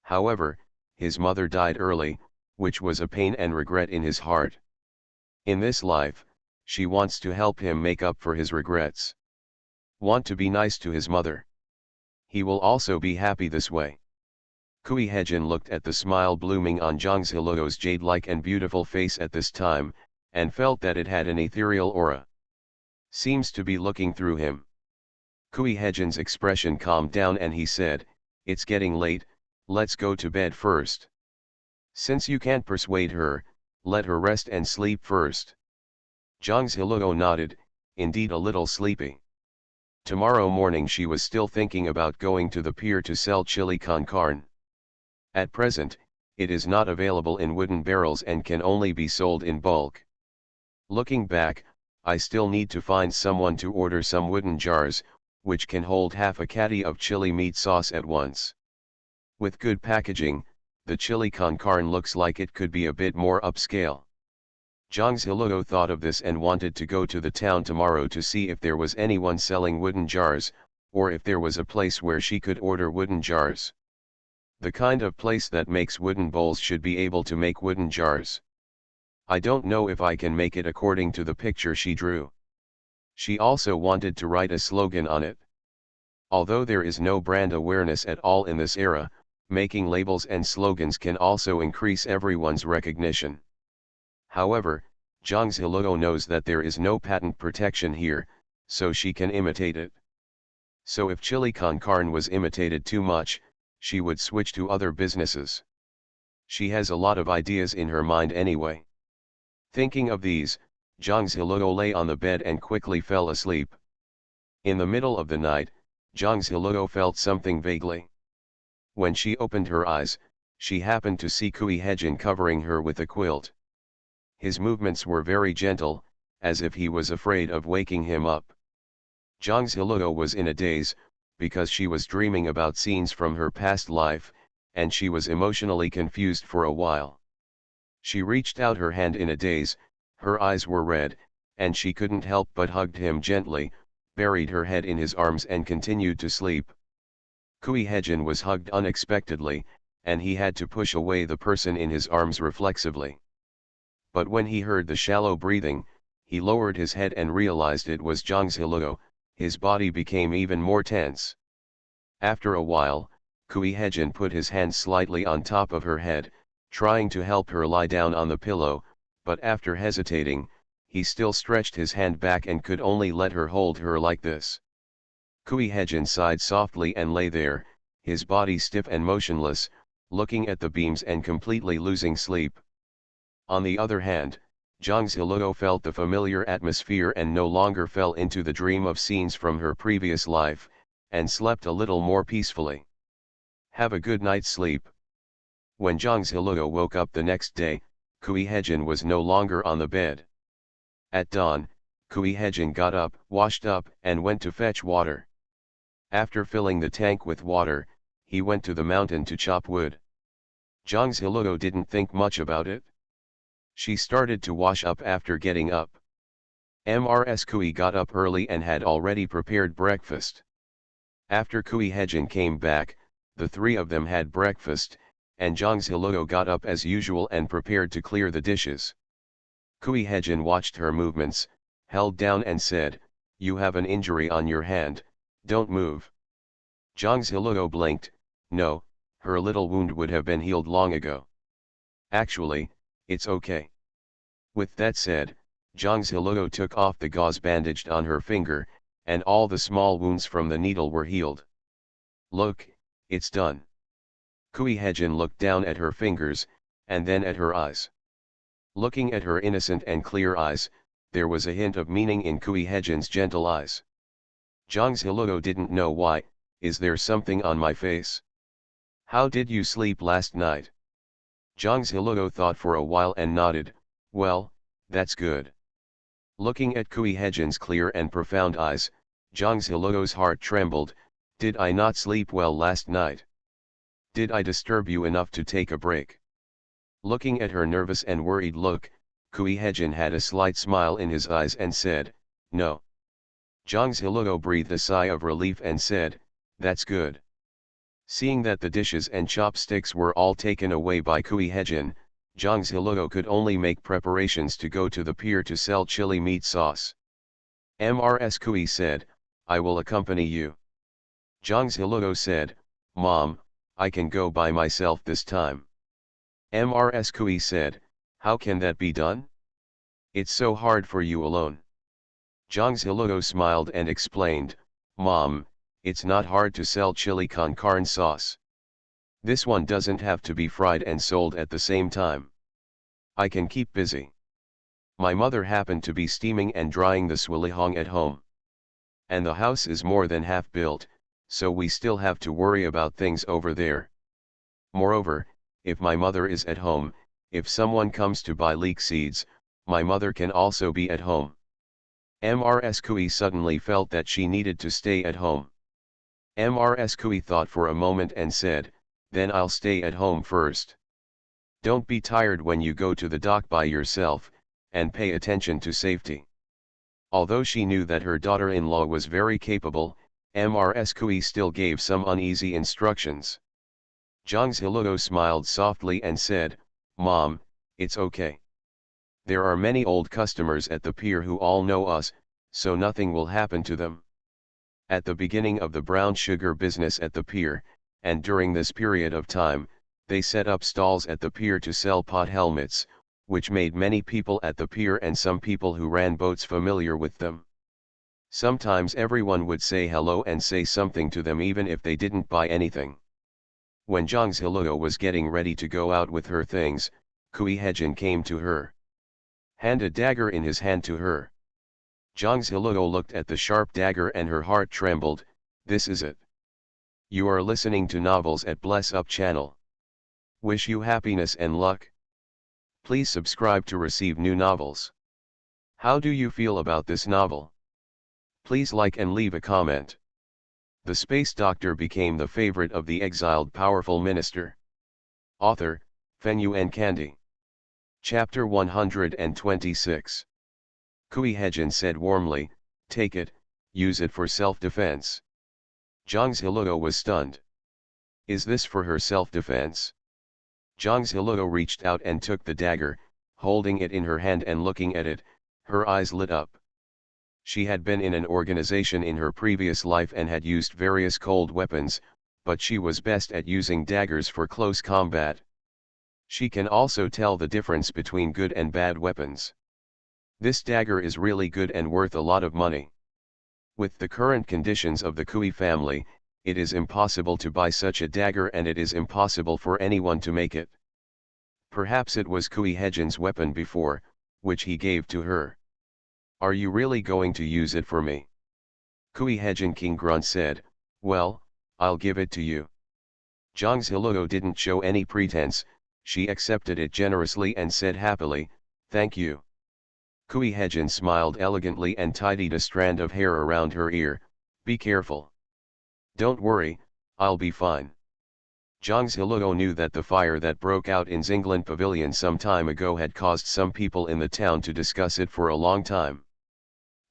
However, his mother died early, which was a pain and regret in his heart. In this life, she wants to help him make up for his regrets. Want to be nice to his mother. He will also be happy this way. Kui Hejin looked at the smile blooming on Zhang Ziluo's jade-like and beautiful face at this time, and felt that it had an ethereal aura. Seems to be looking through him. Kui Hejin's expression calmed down and he said, "It's getting late, let's go to bed first. Since you can't persuade her, let her rest and sleep first." Zhang Ziluo nodded, indeed a little sleepy. Tomorrow morning she was still thinking about going to the pier to sell chili con carne. At present, it is not available in wooden barrels and can only be sold in bulk. Looking back, I still need to find someone to order some wooden jars, which can hold half a caddy of chili meat sauce at once. With good packaging, the chili con carne looks like it could be a bit more upscale. Zhang Ziluo thought of this and wanted to go to the town tomorrow to see if there was anyone selling wooden jars, or if there was a place where she could order wooden jars. The kind of place that makes wooden bowls should be able to make wooden jars. I don't know if I can make it according to the picture she drew. She also wanted to write a slogan on it. Although there is no brand awareness at all in this era, Making labels and slogans can also increase everyone's recognition. However, Zhang Ziluo knows that there is no patent protection here, so she can imitate it. So if chili con carne was imitated too much, she would switch to other businesses. She has a lot of ideas in her mind anyway. Thinking of these, Zhang Ziluo lay on the bed and quickly fell asleep. In the middle of the night, Zhang Ziluo felt something vaguely. When she opened her eyes, she happened to see Kui Hejin covering her with a quilt. His movements were very gentle, as if he was afraid of waking him up. Zhang Ziluo was in a daze, because she was dreaming about scenes from her past life, and she was emotionally confused for a while. She reached out her hand in a daze, her eyes were red, and she couldn't help but hugged him gently, buried her head in his arms and continued to sleep. Kui Hejin was hugged unexpectedly, and he had to push away the person in his arms reflexively. But when he heard the shallow breathing, he lowered his head and realized it was Zhang Ziluo. His body became even more tense. After a while, Kui Hejin put his hand slightly on top of her head, trying to help her lie down on the pillow, but after hesitating, he still stretched his hand back and could only let her hold her like this. Kui Hejin sighed softly and lay there, his body stiff and motionless, looking at the beams and completely losing sleep. On the other hand, Zhang Ziluo felt the familiar atmosphere and no longer fell into the dream of scenes from her previous life, and slept a little more peacefully. Have a good night's sleep. When Zhang Ziluo woke up the next day, Kui Hejin was no longer on the bed. At dawn, Kui Hejin got up, washed up, and went to fetch water. After filling the tank with water, he went to the mountain to chop wood. Zhang Ziluo didn't think much about it. She started to wash up after getting up. Mrs. Kui got up early and had already prepared breakfast. After Kui Hejin came back, the three of them had breakfast, and Zhang Ziluo got up as usual and prepared to clear the dishes. Kui Hejin watched her movements, held down and said, "You have an injury on your hand, don't move." Zhang Ziluo blinked. No, her little wound would have been healed long ago. Actually, it's okay. With that said, Zhang Ziluo took off the gauze bandaged on her finger, and all the small wounds from the needle were healed. Look, it's done. Kui Hejin looked down at her fingers, and then at her eyes. Looking at her innocent and clear eyes, there was a hint of meaning in Kui Hejin's gentle eyes. Zhang Ziluo didn't know why. Is there something on my face? How did you sleep last night? Zhang Ziluo thought for a while and nodded. Well, that's good. Looking at Kui Hejin's clear and profound eyes, Zhang Ziluo's heart trembled. Did I not sleep well last night? Did I disturb you enough to take a break? Looking at her nervous and worried look, Kui Hejin had a slight smile in his eyes and said, "No." Zhang Ziluo breathed a sigh of relief and said, "That's good." Seeing that the dishes and chopsticks were all taken away by Kui Hejin, Zhang Ziluo could only make preparations to go to the pier to sell chili meat sauce. Mrs. Kui said, "I will accompany you." Zhang Ziluo said, "Mom, I can go by myself this time." Mrs. Kui said, "How can that be done? It's so hard for you alone." Zhang Ziluo smiled and explained, "Mom, it's not hard to sell chili con carne sauce. This one doesn't have to be fried and sold at the same time. I can keep busy. My mother happened to be steaming and drying the swilihong at home. And the house is more than half built, so we still have to worry about things over there. Moreover, if my mother is at home, if someone comes to buy leek seeds, my mother can also be at home." Mrs. Kui suddenly felt that she needed to stay at home. Mrs. Kui thought for a moment and said, "Then I'll stay at home first. Don't be tired when you go to the dock by yourself, and pay attention to safety." Although she knew that her daughter-in-law was very capable, Mrs. Kui still gave some uneasy instructions. Zhang Ziluo smiled softly and said, "Mom, it's okay. There are many old customers at the pier who all know us, so nothing will happen to them." At the beginning of the brown sugar business at the pier, and during this period of time, they set up stalls at the pier to sell pot helmets, which made many people at the pier and some people who ran boats familiar with them. Sometimes everyone would say hello and say something to them even if they didn't buy anything. When Zhang Ziluo was getting ready to go out with her things, Kui Hejin came to her. Hand a dagger in his hand to her. Zhang Ziluo looked at the sharp dagger and her heart trembled. This is it. You are listening to novels at Bless Up channel. Wish you happiness and luck. Please subscribe to receive new novels. How do you feel about this novel? Please like and leave a comment. The space doctor became the favorite of the exiled powerful minister. Author, Fenyuan Kandi. Chapter 126. Kui Hejin said warmly, take it, use it for self-defense. Zhang Ziluo was stunned. Is this for her self-defense? Zhang Ziluo reached out and took the dagger, holding it in her hand and looking at it, her eyes lit up. She had been in an organization in her previous life and had used various cold weapons, but she was best at using daggers for close combat. She can also tell the difference between good and bad weapons. This dagger is really good and worth a lot of money. With the current conditions of the Kui family, it is impossible to buy such a dagger and it is impossible for anyone to make it. Perhaps it was Kui Hejin's weapon before, which he gave to her. Are you really going to use it for me? Kui Hejin King Grunt said, well, I'll give it to you. Zhang Ziluo didn't show any pretense, she accepted it generously and said happily, thank you. Kui Hejin smiled elegantly and tidied a strand of hair around her ear, be careful. Don't worry, I'll be fine. Zhang Ziluo knew that the fire that broke out in Xinglan Pavilion some time ago had caused some people in the town to discuss it for a long time.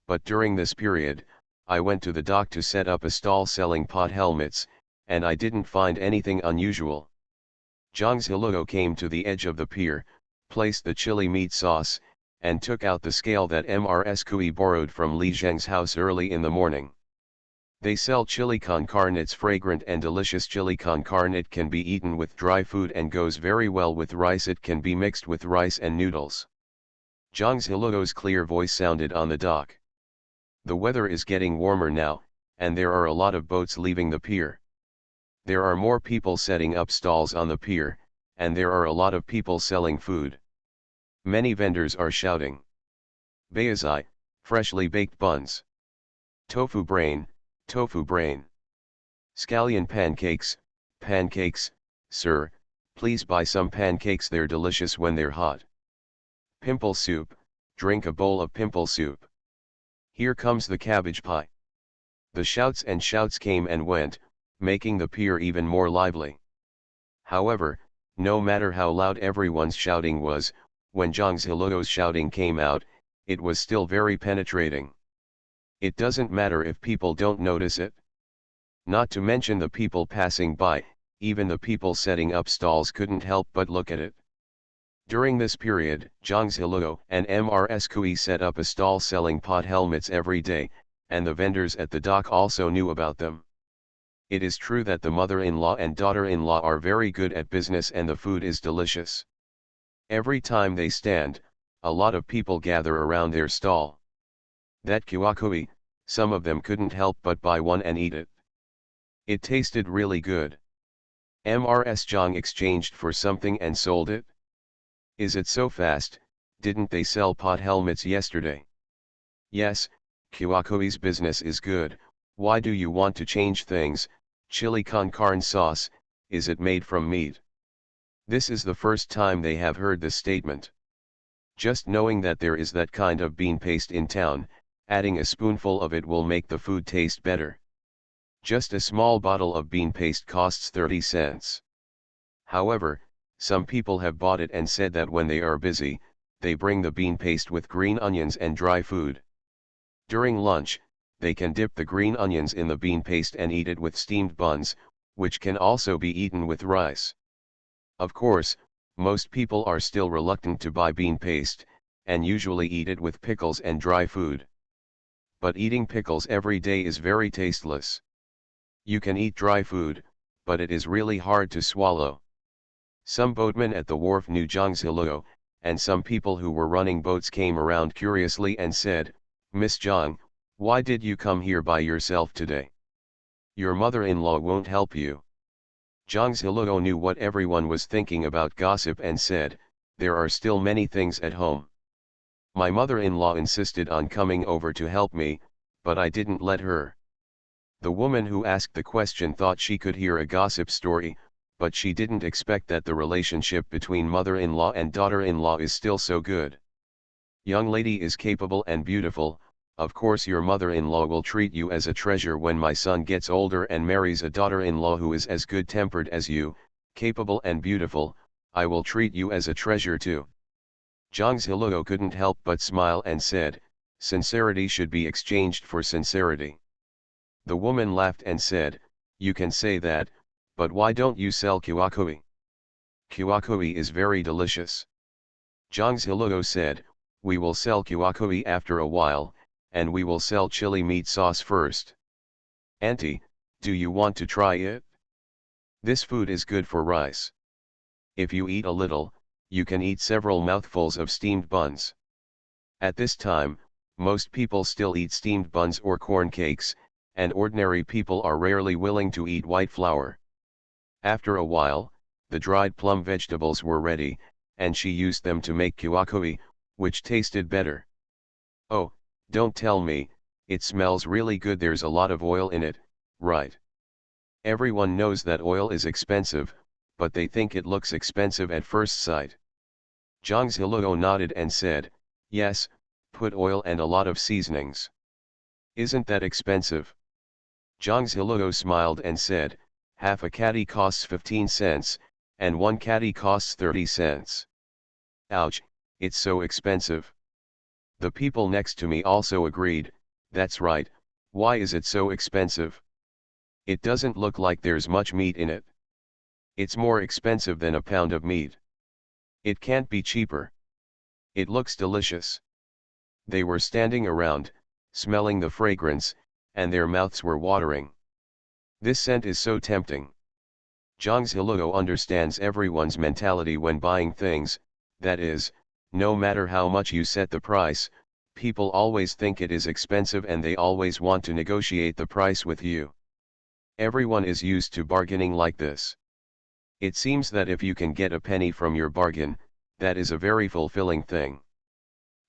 But during this period, I went to the dock to set up a stall selling pot helmets, and I didn't find anything unusual. Zhang Ziluo came to the edge of the pier, placed the chili meat sauce, and took out the scale that Mrs. Kui borrowed from Li Zheng's house early in the morning. They sell chili con carne. It's fragrant and delicious. Chili con carne. It can be eaten with dry food and goes very well with rice. It can be mixed with rice and noodles. Zhang Ziluo's clear voice sounded on the dock. The weather is getting warmer now, and there are a lot of boats leaving the pier. There are more people setting up stalls on the pier, and there are a lot of people selling food. Many vendors are shouting. Baozai, freshly baked buns. Tofu brain, tofu brain. Scallion pancakes, pancakes, sir, please buy some pancakes, they're delicious when they're hot. Pimple soup, drink a bowl of pimple soup. Here comes the cabbage pie. The shouts and shouts came and went, making the pier even more lively. However, no matter how loud everyone's shouting was, when Zhang Ziluo's shouting came out, it was still very penetrating. It doesn't matter if people don't notice it. Not to mention the people passing by, even the people setting up stalls couldn't help but look at it. During this period, Zhang Ziluo and Mrs. Kui set up a stall selling pot helmets every day, and the vendors at the dock also knew about them. It is true that the mother-in-law and daughter-in-law are very good at business and the food is delicious. Every time they stand, a lot of people gather around their stall. That kiwakui, some of them couldn't help but buy one and eat it. It tasted really good. Mrs. Zhang exchanged for something and sold it. Is it so fast? Didn't they sell pot helmets yesterday? Yes, Kiwakui's business is good. Why do you want to change things? Chili con carne sauce, is it made from meat? This is the first time they have heard this statement. Just knowing that there is that kind of bean paste in town, adding a spoonful of it will make the food taste better. Just a small bottle of bean paste costs 30 cents. However, some people have bought it and said that when they are busy, they bring the bean paste with green onions and dry food. During lunch, they can dip the green onions in the bean paste and eat it with steamed buns, which can also be eaten with rice. Of course, most people are still reluctant to buy bean paste, and usually eat it with pickles and dry food. But eating pickles every day is very tasteless. You can eat dry food, but it is really hard to swallow. Some boatmen at the wharf knew Zhang's Hiluo, and some people who were running boats came around curiously and said, "Miss Zhang, why did you come here by yourself today? Your mother-in-law won't help you." Zhang's Hiluo knew what everyone was thinking about gossip and said, "There are still many things at home. My mother-in-law insisted on coming over to help me, but I didn't let her." The woman who asked the question thought she could hear a gossip story, but she didn't expect that the relationship between mother-in-law and daughter-in-law is still so good. "Young lady is capable and beautiful, of course your mother-in-law will treat you as a treasure when my son gets older and marries a daughter-in-law who is as good-tempered as you, capable and beautiful, I will treat you as a treasure too." Zhang's Hiluo couldn't help but smile and said, "Sincerity should be exchanged for sincerity." The woman laughed and said, "You can say that, but why don't you sell kiwakui? Kiwakui is very delicious." Zhang's Hiluo said, "We will sell kiwakui after a while, and we will sell chili meat sauce first. Auntie, do you want to try it? This food is good for rice. If you eat a little, you can eat several mouthfuls of steamed buns." At this time, most people still eat steamed buns or corn cakes, and ordinary people are rarely willing to eat white flour. After a while, the dried plum vegetables were ready, and she used them to make kiwakui, which tasted better. "Oh, don't tell me, it smells really good. There's a lot of oil in it, right?" Everyone knows that oil is expensive, but they think it looks expensive at first sight. Zhang's Hiluo nodded and said, "Yes, put oil and a lot of seasonings. Isn't that expensive?" Zhang's Hiluo smiled and said, "Half a catty costs 15 cents, and 1 catty costs 30 cents. Ouch, it's so expensive." The people next to me also agreed, "That's right, why is it so expensive? It doesn't look like there's much meat in it. It's more expensive than a pound of meat. It can't be cheaper. It looks delicious." They were standing around, smelling the fragrance, and their mouths were watering. "This scent is so tempting." Zhang's Hiluo understands everyone's mentality when buying things, that is, no matter how much you set the price, people always think it is expensive and they always want to negotiate the price with you. Everyone is used to bargaining like this. It seems that if you can get a penny from your bargain, that is a very fulfilling thing.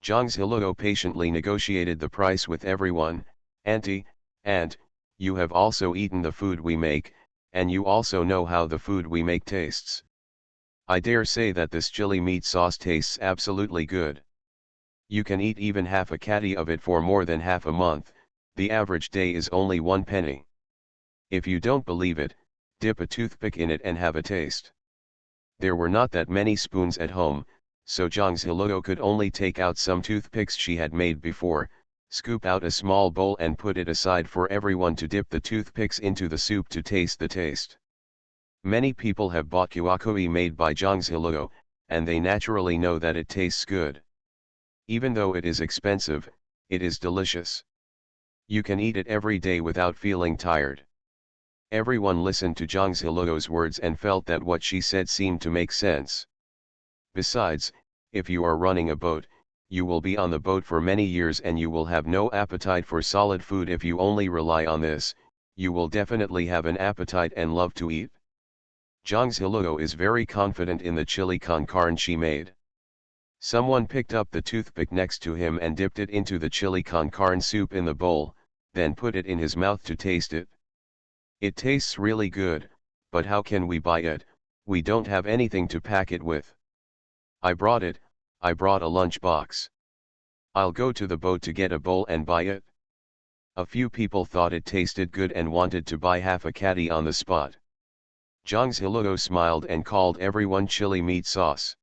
Zhang's Hiluo patiently negotiated the price with everyone. "Auntie, Aunt, you have also eaten the food we make, and you also know how the food we make tastes. I dare say that this chili meat sauce tastes absolutely good. You can eat even half a catty of it for more than half a month, the average day is only 1 penny. If you don't believe it, dip a toothpick in it and have a taste." There were not that many spoons at home, so Zhang's Hiluo could only take out some toothpicks she had made before, scoop out a small bowl and put it aside for everyone to dip the toothpicks into the soup to taste the taste. Many people have bought kiwakui made by Zhang's Hiluo, and they naturally know that it tastes good. Even though it is expensive, it is delicious. You can eat it every day without feeling tired. Everyone listened to Zhang's Hiluo's words and felt that what she said seemed to make sense. Besides, if you are running a boat, you will be on the boat for many years and you will have no appetite for solid food. If you only rely on this, you will definitely have an appetite and love to eat. Zhang's Hiluo is very confident in the chili con carne she made. Someone picked up the toothpick next to him and dipped it into the chili con carne soup in the bowl, then put it in his mouth to taste it. "It tastes really good, but how can we buy it? We don't have anything to pack it with." I brought a lunch box. I'll go to the boat to get a bowl and buy it." A few people thought it tasted good and wanted to buy half a catty on the spot. Zhang's Hiluo smiled and called everyone chili meat sauce.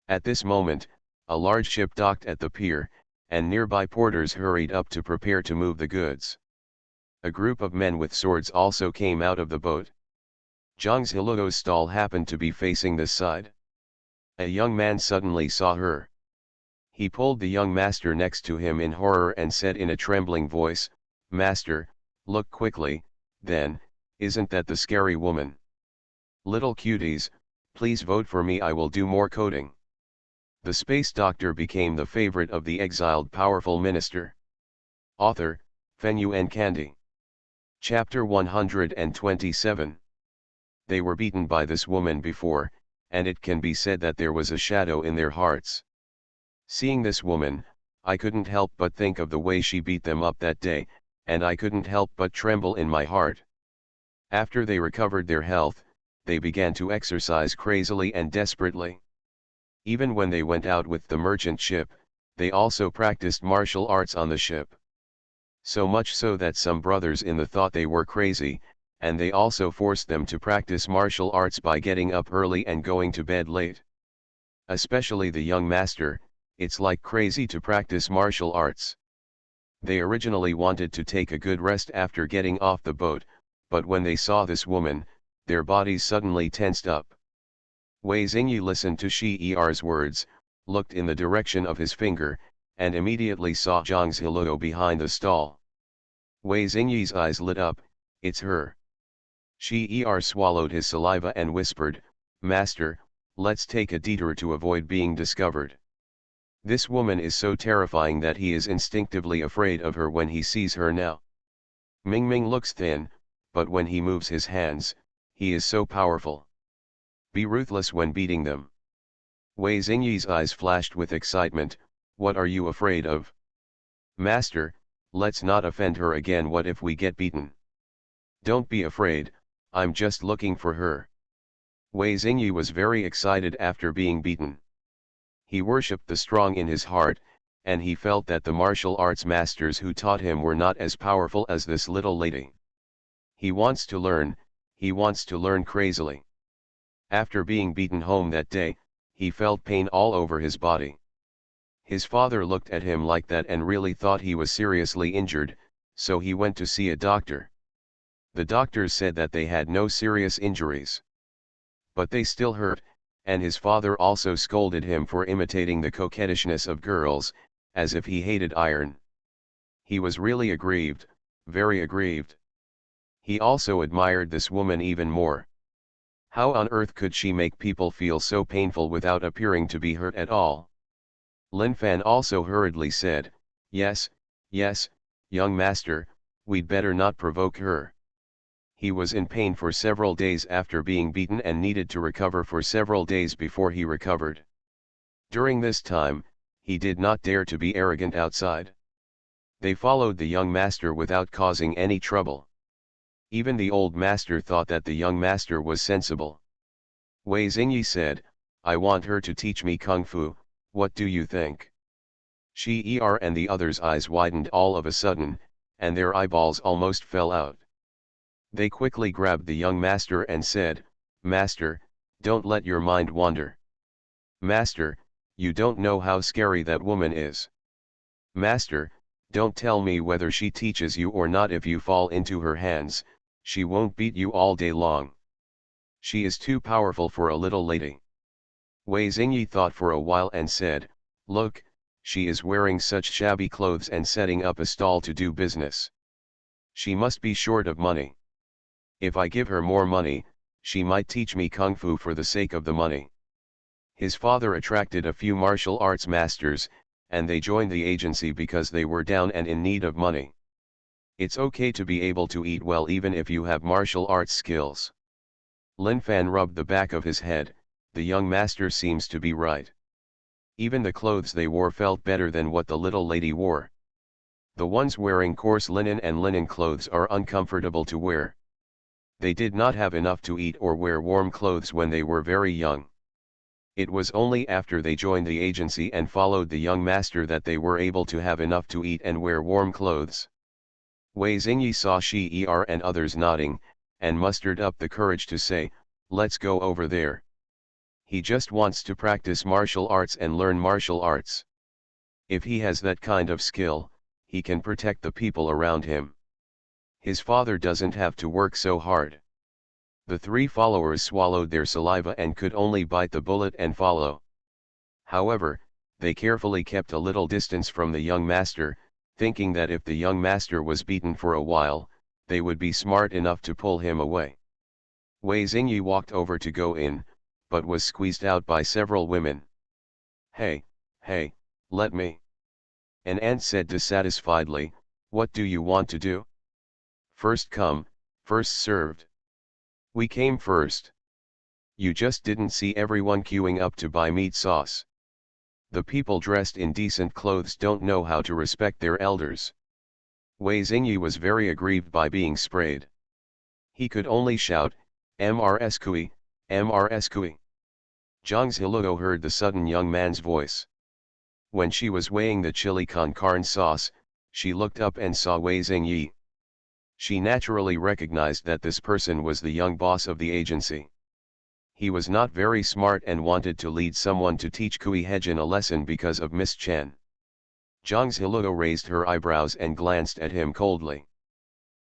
At this moment, a large ship docked at the pier, and nearby porters hurried up to prepare to move the goods. A group of men with swords also came out of the boat. Zhang's Hiluo's stall happened to be facing this side. A young man suddenly saw her. He pulled the young master next to him in horror and said in a trembling voice, "Master, look quickly." Then, Isn't that the scary woman? Little cuties, please vote for me, I will do more coding. The space doctor became the favorite of the exiled powerful minister. Author, Fengyuan Candy. Chapter 127. They were beaten by this woman before, and it can be said that there was a shadow in their hearts. Seeing this woman, I couldn't help but think of the way she beat them up that day, and I couldn't help but tremble in my heart. After they recovered their health, they began to exercise crazily and desperately. Even when they went out with the merchant ship, they also practiced martial arts on the ship. So much so that some brothers in the thought they were crazy, and they also forced them to practice martial arts by getting up early and going to bed late. Especially the young master, it's like crazy to practice martial arts. They originally wanted to take a good rest after getting off the boat, but when they saw this woman, their bodies suddenly tensed up. Wei Xingyi listened to Shi Er's words, looked in the direction of his finger, and immediately saw Zhang Ziluo behind the stall. Wei Xingyi's eyes lit up. It's her. Shi Er swallowed his saliva and whispered, Master, let's take a detour to avoid being discovered. This woman is so terrifying that he is instinctively afraid of her when he sees her now. Mingming looks thin, but when he moves his hands, he is so powerful. Be ruthless when beating them. Wei Xingyi's eyes flashed with excitement. What are you afraid of? Master, let's not offend her again. What if we get beaten? Don't be afraid, I'm just looking for her. Wei Xingyi was very excited after being beaten. He worshipped the strong in his heart, and he felt that the martial arts masters who taught him were not as powerful as this little lady. He wants to learn crazily. After being beaten home that day, he felt pain all over his body. His father looked at him like that and really thought he was seriously injured, so he went to see a doctor. The doctors said that they had no serious injuries. But they still hurt, and his father also scolded him for imitating the coquettishness of girls, as if he hated iron. He was really aggrieved, very aggrieved. He also admired this woman even more. How on earth could she make people feel so painful without appearing to be hurt at all? Lin Fan also hurriedly said, Yes, young master, we'd better not provoke her. He was in pain for several days after being beaten and needed to recover for several days before he recovered. During this time, he did not dare to be arrogant outside. They followed the young master without causing any trouble. Even the old master thought that the young master was sensible. Wei Xingyi said, I want her to teach me kung fu, what do you think? Shi Er and the others' eyes widened all of a sudden, and their eyeballs almost fell out. They quickly grabbed the young master and said, Master, don't let your mind wander. Master, you don't know how scary that woman is. Master, don't tell me whether she teaches you or not. If you fall into her hands, she won't beat you all day long. She is too powerful for a little lady. Wei Xingyi thought for a while and said, Look, she is wearing such shabby clothes and setting up a stall to do business. She must be short of money. If I give her more money, she might teach me kung fu for the sake of the money. His father attracted a few martial arts masters, and they joined the agency because they were down and in need of money. It's okay to be able to eat well even if you have martial arts skills. Lin Fan rubbed the back of his head. The young master seems to be right. Even the clothes they wore felt better than what the little lady wore. The ones wearing coarse linen and linen clothes are uncomfortable to wear. They did not have enough to eat or wear warm clothes when they were very young. It was only after they joined the agency and followed the young master that they were able to have enough to eat and wear warm clothes. Wei Xingyi saw Shi Er and others nodding, and mustered up the courage to say, Let's go over there. He just wants to practice martial arts and learn martial arts. If he has that kind of skill, he can protect the people around him. His father doesn't have to work so hard. The three followers swallowed their saliva and could only bite the bullet and follow. However, they carefully kept a little distance from the young master, thinking that if the young master was beaten for a while, they would be smart enough to pull him away. Wei Xingyi walked over to go in, but was squeezed out by several women. Hey, hey, let me. An ant said dissatisfiedly, what do you want to do? First come, first served. We came first. You just didn't see everyone queuing up to buy meat sauce. The people dressed in decent clothes don't know how to respect their elders. Wei Xingyi was very aggrieved by being sprayed. He could only shout, MRS Kui, MRS Kui. Zhang Ziluo heard the sudden young man's voice. When she was weighing the chili con carne sauce, she looked up and saw Wei Xingyi. She naturally recognized that this person was the young boss of the agency. He was not very smart and wanted to lead someone to teach Kui Hejin a lesson because of Miss Chen. Zhang Ziluo raised her eyebrows and glanced at him coldly.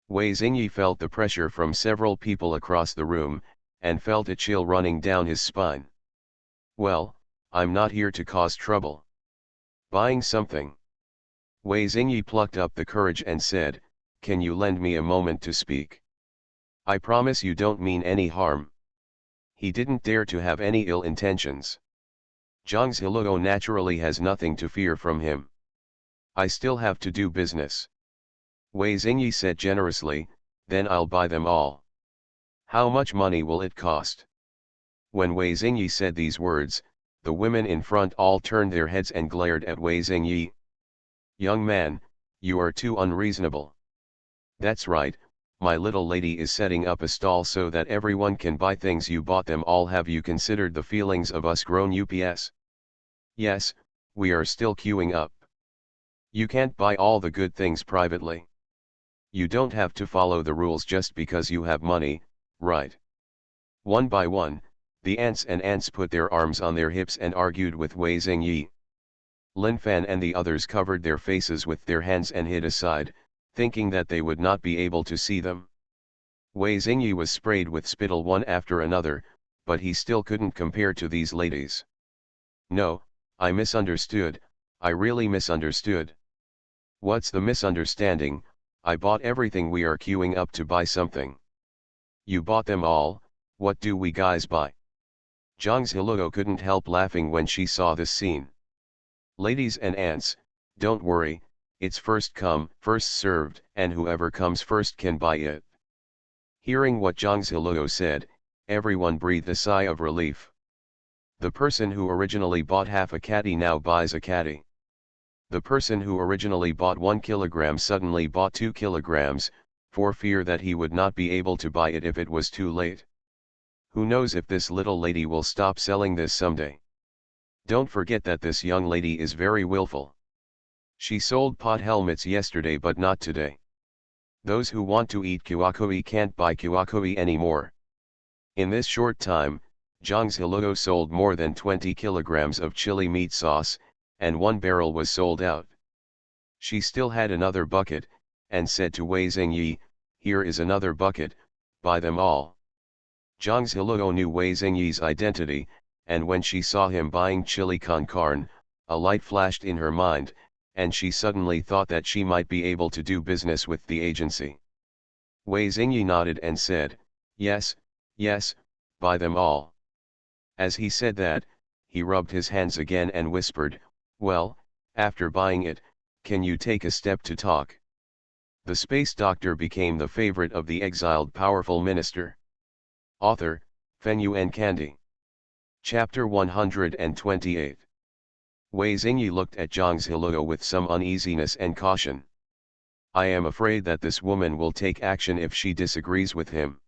Wei Xingyi felt the pressure from several people across the room, and felt a chill running down his spine. Well, I'm not here to cause trouble. Buying something. Wei Xingyi plucked up the courage and said, can you lend me a moment to speak? I promise you don't mean any harm. He didn't dare to have any ill intentions. Zhang Ziluo naturally has nothing to fear from him. I still have to do business. Wei Xingyi said generously, then I'll buy them all. How much money will it cost? When Wei Xingyi said these words, the women in front all turned their heads and glared at Wei Xingyi. Young man, you are too unreasonable. That's right, my little lady is setting up a stall so that everyone can buy things you bought them all. Have you considered the feelings of us grown ups? Yes, we are still queuing up. You can't buy all the good things privately. You don't have to follow the rules just because you have money, right? One by one, the ants put their arms on their hips and argued with Wei Xingyi. Lin Fan and the others covered their faces with their hands and hid aside, thinking that they would not be able to see them. Wei Xingyi was sprayed with spittle one after another, but he still couldn't compare to these ladies. No, I misunderstood, I really misunderstood. What's the misunderstanding? I bought everything. We are queuing up to buy something. You bought them all, what do we guys buy? Zhang Ziluo couldn't help laughing when she saw this scene. Ladies and ants, don't worry, it's first come, first served, and whoever comes first can buy it. Hearing what Zhang Ziluo said, everyone breathed a sigh of relief. The person who originally bought half a caddy now buys a caddy. The person who originally bought 1 kilogram suddenly bought 2 kilograms, for fear that he would not be able to buy it if it was too late. Who knows if this little lady will stop selling this someday? Don't forget that this young lady is very willful. She sold pot helmets yesterday but not today. Those who want to eat kuakui can't buy kuakui anymore. In this short time, Zhang Ziluo sold more than 20 kilograms of chili meat sauce, and 1 barrel was sold out. She still had another bucket, and said to Wei Xingyi, here is another bucket, buy them all. Zhang Ziluo knew Wei Xingyi's identity, and when she saw him buying chili con carne, a light flashed in her mind, and she suddenly thought that she might be able to do business with the agency. Wei Xingyi nodded and said, yes, yes, buy them all. As he said that, he rubbed his hands again and whispered, well, after buying it, can you take a step to talk? The space doctor became the favorite of the exiled powerful minister. Author, Fenyuan Candy. Chapter 128. Wei Xingyi looked at Zhang Ziluo with some uneasiness and caution. I am afraid that this woman will take action if she disagrees with him.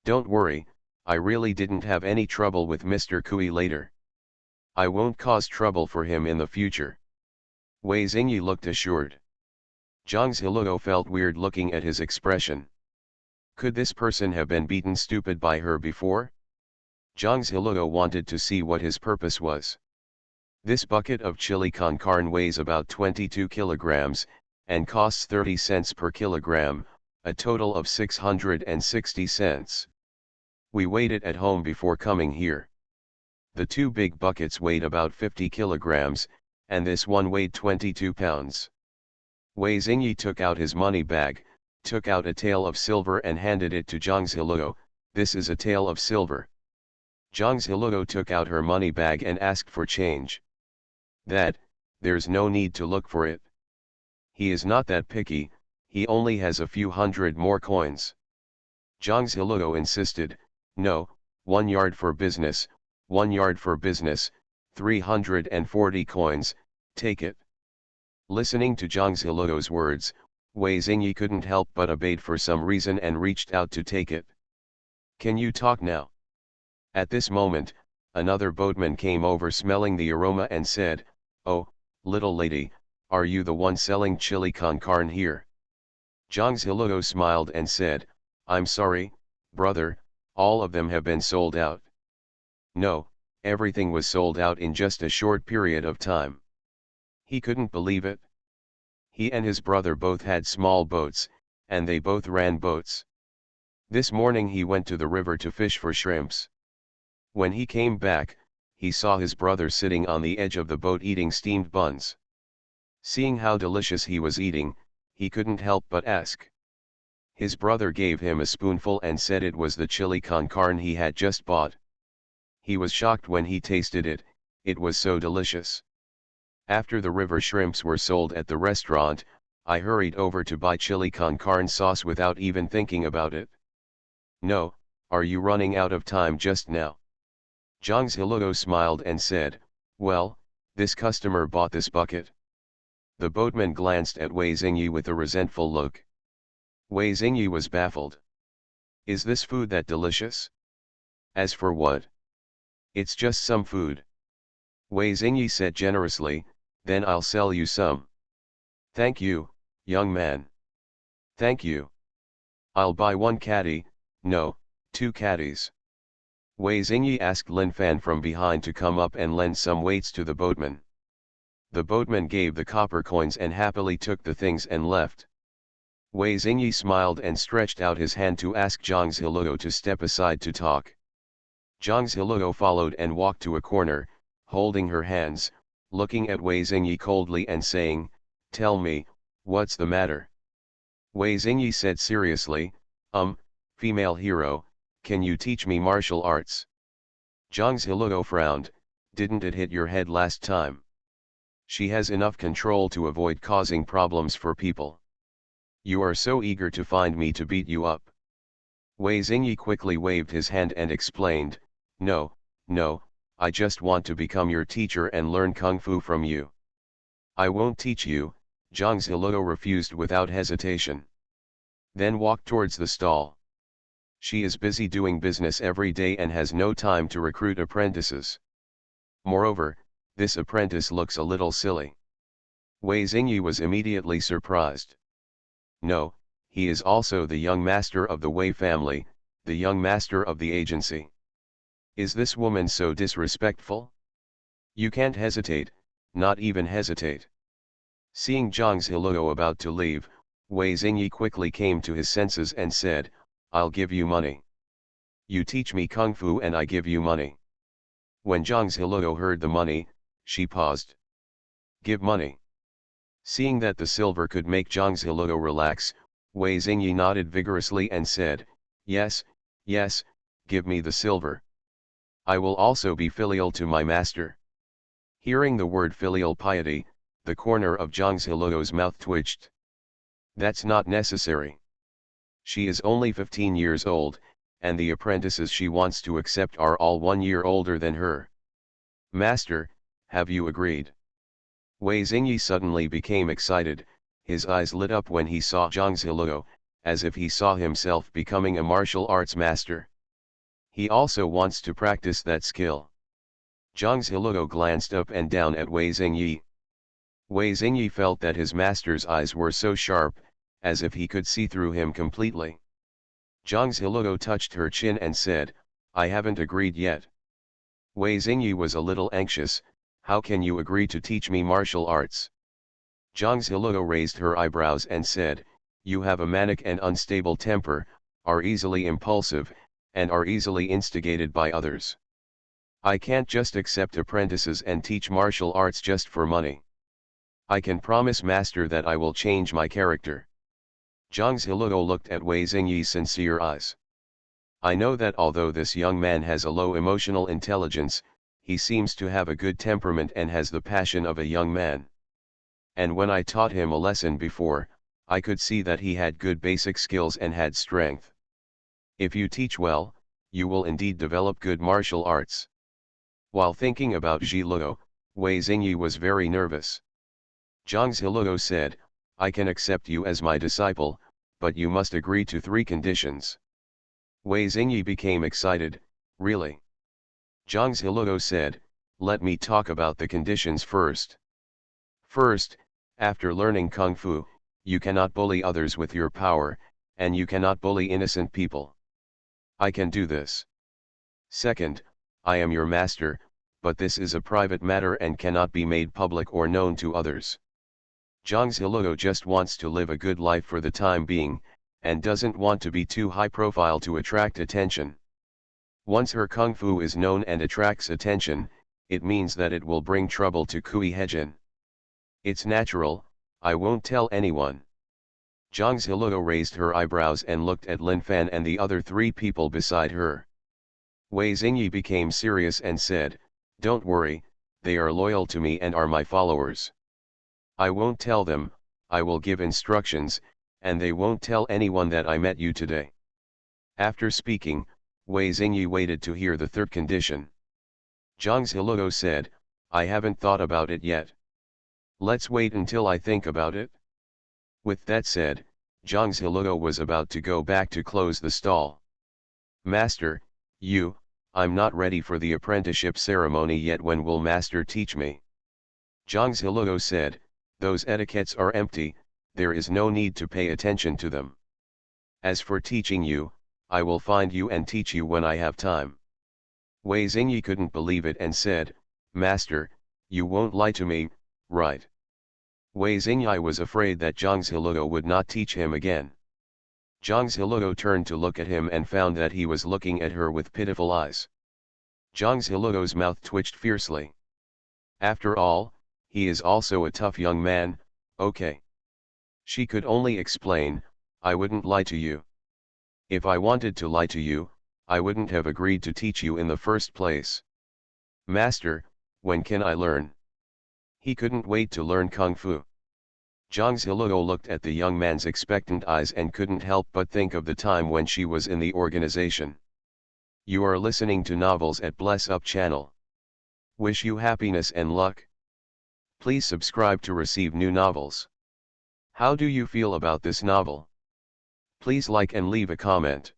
Don't worry, I really didn't have any trouble with Mr. Kui later. I won't cause trouble for him in the future. Wei Xingyi looked assured. Zhang Ziluo felt weird looking at his expression. Could this person have been beaten stupid by her before? Zhang Ziluo wanted to see what his purpose was. This bucket of chili con carne weighs about 22 kilograms, and costs 30 cents per kilogram, a total of 660 cents. We weighed it at home before coming here. The 2 big buckets weighed about 50 kilograms, and this one weighed 22 pounds. Wei Xingyi took out his money bag, took out a tael of silver and handed it to Zhang Ziluo. This is a tael of silver. Zhang Ziluo took out her money bag and asked for change. There's no need to look for it. He is not that picky, he only has a few hundred more coins. Zhang Ziluo insisted, no, 1 yard for business, 1 yard for business, 340 coins, take it. Listening to Zhang Ziluo's words, Wei Xingyi couldn't help but obeyed for some reason and reached out to take it. Can you talk now? At this moment, another boatman came over smelling the aroma and said, oh, little lady, are you the one selling chili con carne here? Zhang Ziluo smiled and said, I'm sorry, brother, all of them have been sold out. No, everything was sold out in just a short period of time. He couldn't believe it. He and his brother both had small boats, and they both ran boats. This morning he went to the river to fish for shrimps. When he came back, he saw his brother sitting on the edge of the boat eating steamed buns. Seeing how delicious he was eating, he couldn't help but ask. His brother gave him a spoonful and said it was the chili con carne he had just bought. He was shocked when he tasted it, it was so delicious. After the river shrimps were sold at the restaurant, I hurried over to buy chili con carne sauce without even thinking about it. No, are you running out of time just now? Zhang Ziluo smiled and said, well, this customer bought this bucket. The boatman glanced at Wei Xingyi with a resentful look. Wei Xingyi was baffled. Is this food that delicious? As for what? It's just some food. Wei Xingyi said generously, then I'll sell you some. Thank you, young man. Thank you. I'll buy 1 caddy, no, 2 caddies. Wei Xingyi asked Lin Fan from behind to come up and lend some weights to the boatman. The boatman gave the copper coins and happily took the things and left. Wei Xingyi smiled and stretched out his hand to ask Zhang Ziluo to step aside to talk. Zhang Ziluo followed and walked to a corner, holding her hands, looking at Wei Xingyi coldly and saying, tell me, what's the matter? Wei Xingyi said seriously, female hero, can you teach me martial arts? Zhang Ziluo frowned, didn't it hit your head last time? She has enough control to avoid causing problems for people. You are so eager to find me to beat you up. Wei Xingyi quickly waved his hand and explained, no, I just want to become your teacher and learn kung fu from you. I won't teach you, Zhang Ziluo refused without hesitation. Then walked towards the stall. She is busy doing business every day and has no time to recruit apprentices. Moreover, this apprentice looks a little silly. Wei Xingyi was immediately surprised. No, he is also the young master of the Wei family, the young master of the agency. Is this woman so disrespectful? You can't hesitate, not even hesitate. Seeing Zhang Ziluo about to leave, Wei Xingyi quickly came to his senses and said, I'll give you money. You teach me kung fu and I give you money. When Zhang Ziluo heard the money, she paused. Give money. Seeing that the silver could make Zhang Ziluo relax, Wei Xingyi nodded vigorously and said, yes, give me the silver. I will also be filial to my master. Hearing the word filial piety, the corner of Zhang Ziluo's mouth twitched. That's not necessary. She is only 15 years old, and the apprentices she wants to accept are all 1 year older than her. Master, have you agreed? Wei Xingyi suddenly became excited, his eyes lit up when he saw Zhang Ziluo, as if he saw himself becoming a martial arts master. He also wants to practice that skill. Zhang Ziluo glanced up and down at Wei Xingyi. Wei Xingyi felt that his master's eyes were so sharp, as if he could see through him completely. Zhang Ziluo touched her chin and said, I haven't agreed yet. Wei Xingyi was a little anxious, how can you agree to teach me martial arts? Zhang Ziluo raised her eyebrows and said, you have a manic and unstable temper, are easily impulsive, and are easily instigated by others. I can't just accept apprentices and teach martial arts just for money. I can promise master that I will change my character. Zhang Ziluo looked at Wei Xingyi's sincere eyes. I know that although this young man has a low emotional intelligence, he seems to have a good temperament and has the passion of a young man. And when I taught him a lesson before, I could see that he had good basic skills and had strength. If you teach well, you will indeed develop good martial arts. While thinking about Ziluo, Wei Xingyi was very nervous. Zhang Ziluo said, I can accept you as my disciple, but you must agree to 3 conditions. Wei Xingyi became excited, really? Zhang Ziluo said, let me talk about the conditions first. First, after learning Kung Fu, you cannot bully others with your power, and you cannot bully innocent people. I can do this. Second, I am your master, but this is a private matter and cannot be made public or known to others. Zhang Ziluo just wants to live a good life for the time being, and doesn't want to be too high profile to attract attention. Once her kung fu is known and attracts attention, it means that it will bring trouble to Kui Hejin. It's natural, I won't tell anyone. Zhang Ziluo raised her eyebrows and looked at Lin Fan and the other 3 people beside her. Wei Xingyi became serious and said, don't worry, they are loyal to me and are my followers. I won't tell them, I will give instructions, and they won't tell anyone that I met you today. After speaking, Wei Xingyi waited to hear the 3rd condition. Zhang Ziluo said, I haven't thought about it yet. Let's wait until I think about it. With that said, Zhang Ziluo was about to go back to close the stall. Master, I'm not ready for the apprenticeship ceremony yet. When will Master teach me? Zhang Ziluo said, those etiquettes are empty, there is no need to pay attention to them. As for teaching you, I will find you and teach you when I have time. Wei Xingyi couldn't believe it and said, Master, you won't lie to me, right? Wei Xingyi was afraid that Zhang Ziluo would not teach him again. Zhang Ziluo turned to look at him and found that he was looking at her with pitiful eyes. Zhang Ziluo's mouth twitched fiercely. After all, he is also a tough young man, okay. She could only explain, I wouldn't lie to you. If I wanted to lie to you, I wouldn't have agreed to teach you in the first place. Master, when can I learn? He couldn't wait to learn Kung Fu. Zhang Ziluo looked at the young man's expectant eyes and couldn't help but think of the time when she was in the organization. You are listening to Novels at Bless Up channel. Wish you happiness and luck. Please subscribe to receive new novels. How do you feel about this novel? Please like and leave a comment.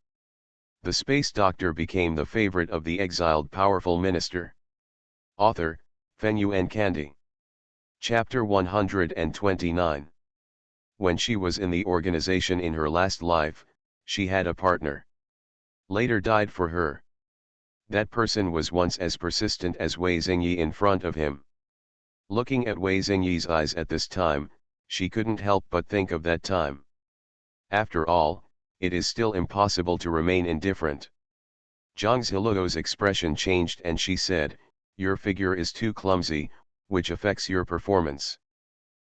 The Space Doctor became the favorite of the exiled powerful minister. Author, Fenyuan Candy. Chapter 129. When she was in the organization in her last life, she had a partner. Later died for her. That person was once as persistent as Wei Xingyi in front of him. Looking at Wei Xingyi's eyes at this time, she couldn't help but think of that time. After all, it is still impossible to remain indifferent. Zhang Ziluo's expression changed and she said, your figure is too clumsy, which affects your performance.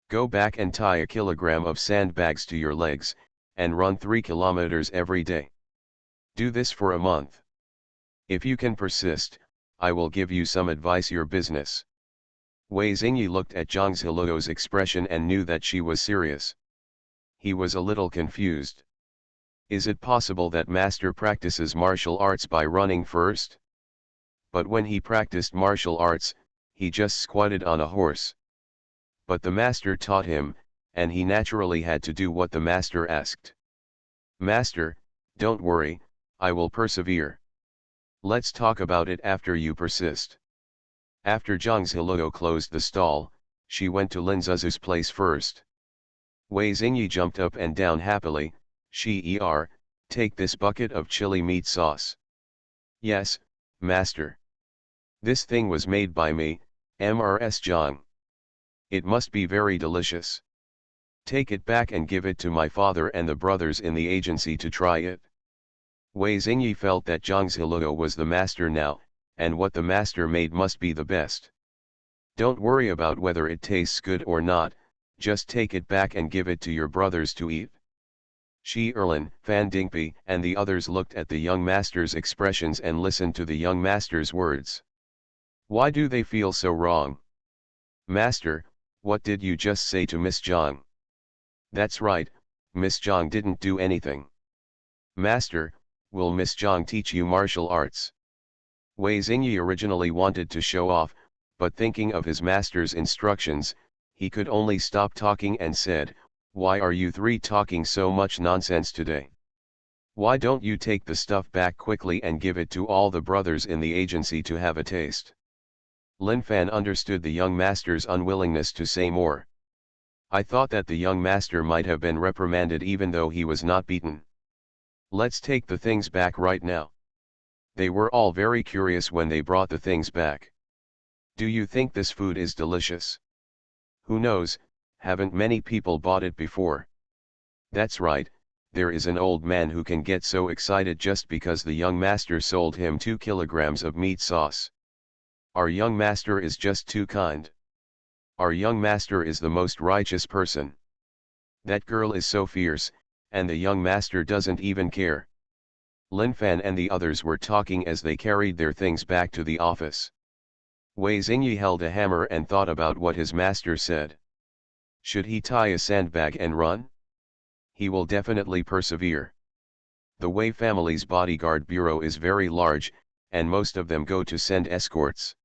Go back and tie a kilogram of sandbags to your legs, and run 3 kilometers every day. Do this for a month. If you can persist, I will give you some advice your business. Wei Xingyi looked at Zhang Ziluo's expression and knew that she was serious. He was a little confused. Is it possible that master practices martial arts by running first? But when he practiced martial arts, he just squatted on a horse. But the master taught him, and he naturally had to do what the master asked. Master, don't worry, I will persevere. Let's talk about it after you persist. After Zhang Ziluo closed the stall, she went to Lin Zuzu's place first. Wei Xingyi jumped up and down happily, take this bucket of chili meat sauce. Yes, master. This thing was made by me, Mrs. Zhang. It must be very delicious. Take it back and give it to my father and the brothers in the agency to try it. Wei Xingyi felt that Zhang Ziluo was the master now, and what the master made must be the best. Don't worry about whether it tastes good or not, just take it back and give it to your brothers to eat. Shi Erlin, Fan Dingpi, and the others looked at the young master's expressions and listened to the young master's words. Why do they feel so wrong? Master, what did you just say to Miss Zhang? That's right, Miss Zhang didn't do anything. Master, will Miss Zhang teach you martial arts? Wei Xingyi originally wanted to show off, but thinking of his master's instructions, he could only stop talking and said, "Why are you three talking so much nonsense today? Why don't you take the stuff back quickly and give it to all the brothers in the agency to have a taste?" Lin Fan understood the young master's unwillingness to say more. I thought that the young master might have been reprimanded even though he was not beaten. Let's take the things back right now. They were all very curious when they brought the things back. Do you think this food is delicious? Who knows, haven't many people bought it before? That's right, there is an old man who can get so excited just because the young master sold him 2 kilograms of meat sauce. Our young master is just too kind. Our young master is the most righteous person. That girl is so fierce, and the young master doesn't even care. Lin Fan and the others were talking as they carried their things back to the office. Wei Xingyi held a hammer and thought about what his master said. Should he tie a sandbag and run? He will definitely persevere. The Wei family's bodyguard bureau is very large, and most of them go to send escorts.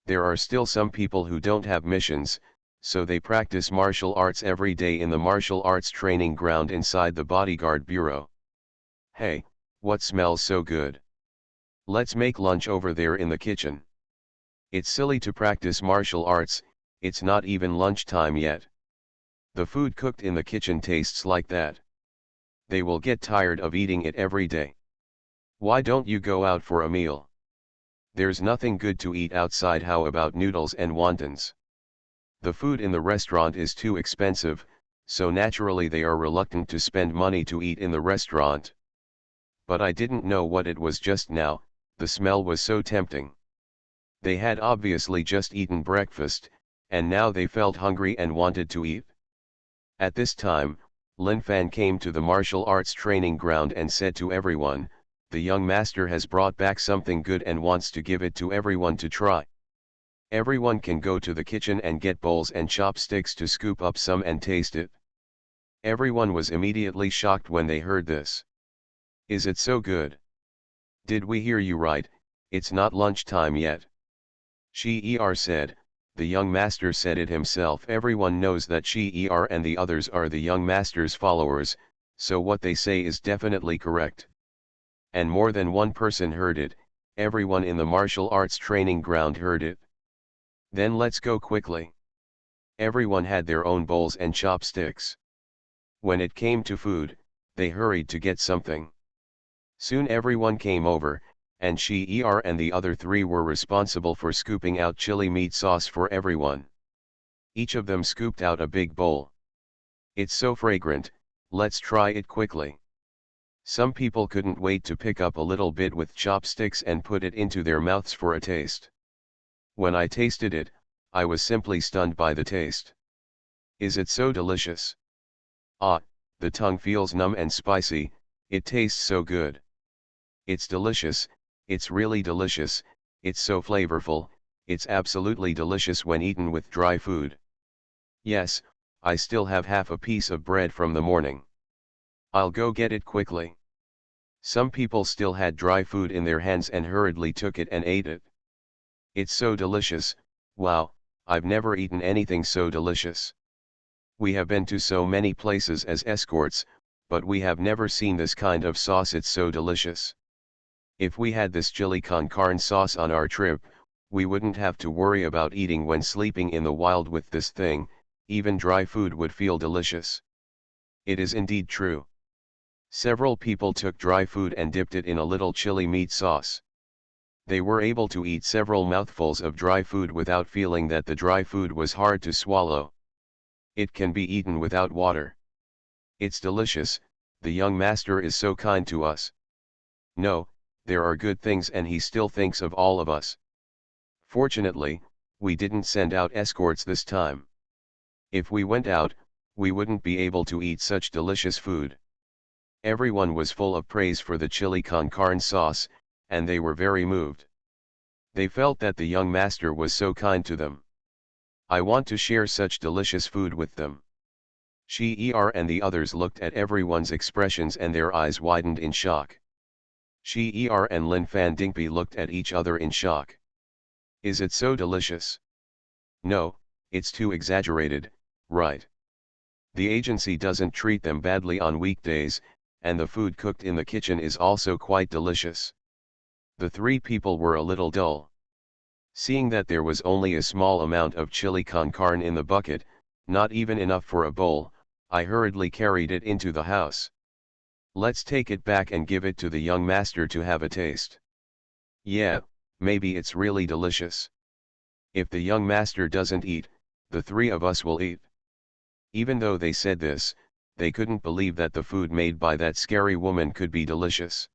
There are still some people who don't have missions, so they practice martial arts every day in the martial arts training ground inside the bodyguard bureau. Hey, what smells so good? Let's make lunch over there in the kitchen. It's silly to practice martial arts, it's not even lunchtime yet. The food cooked in the kitchen tastes like that. They will get tired of eating it every day. Why don't you go out for a meal? There's nothing good to eat outside. How about noodles and wontons? The food in the restaurant is too expensive, so naturally they are reluctant to spend money to eat in the restaurant. But I didn't know what it was just now, the smell was so tempting. They had obviously just eaten breakfast, and now they felt hungry and wanted to eat. At this time, Lin Fan came to the martial arts training ground and said to everyone, "The young master has brought back something good and wants to give it to everyone to try. Everyone can go to the kitchen and get bowls and chopsticks to scoop up some and taste it." Everyone was immediately shocked when they heard this. Is it so good? Did we hear you right? It's not lunchtime yet. Shi Er said. The young master said it himself. Everyone knows that Shi Er and the others are the young master's followers, so what they say is definitely correct. And more than one person heard it, everyone in the martial arts training ground heard it. Then let's go quickly. Everyone had their own bowls and chopsticks. When it came to food, they hurried to get something. Soon everyone came over, and Shi Er and the other three were responsible for scooping out chili meat sauce for everyone. Each of them scooped out a big bowl. It's so fragrant, let's try it quickly. Some people couldn't wait to pick up a little bit with chopsticks and put it into their mouths for a taste. When I tasted it, I was simply stunned by the taste. Is it so delicious? Ah, the tongue feels numb and spicy, it tastes so good. It's delicious, it's really delicious, it's so flavorful, it's absolutely delicious when eaten with dry food. Yes, I still have half a piece of bread from the morning. I'll go get it quickly. Some people still had dry food in their hands and hurriedly took it and ate it. It's so delicious, wow, I've never eaten anything so delicious. We have been to so many places as escorts, but we have never seen this kind of sauce. It's so delicious. If we had this chili con carne sauce on our trip, we wouldn't have to worry about eating when sleeping in the wild with this thing, even dry food would feel delicious. It is indeed true. Several people took dry food and dipped it in a little chili meat sauce. They were able to eat several mouthfuls of dry food without feeling that the dry food was hard to swallow. It can be eaten without water. It's delicious, the young master is so kind to us. No, there are good things and he still thinks of all of us. Fortunately, we didn't send out escorts this time. If we went out, we wouldn't be able to eat such delicious food. Everyone was full of praise for the chili con carne sauce, and they were very moved. They felt that the young master was so kind to them. I want to share such delicious food with them. She and the others looked at everyone's expressions and their eyes widened in shock. She and Lin Fan Dingpi looked at each other in shock. Is it so delicious? No, it's too exaggerated, right? The agency doesn't treat them badly on weekdays, and the food cooked in the kitchen is also quite delicious. The three people were a little dull. Seeing that there was only a small amount of chili con carne in the bucket, not even enough for a bowl, I hurriedly carried it into the house. Let's take it back and give it to the young master to have a taste. Yeah, maybe it's really delicious. If the young master doesn't eat, the three of us will eat. Even though they said this, they couldn't believe that the food made by that scary woman could be delicious.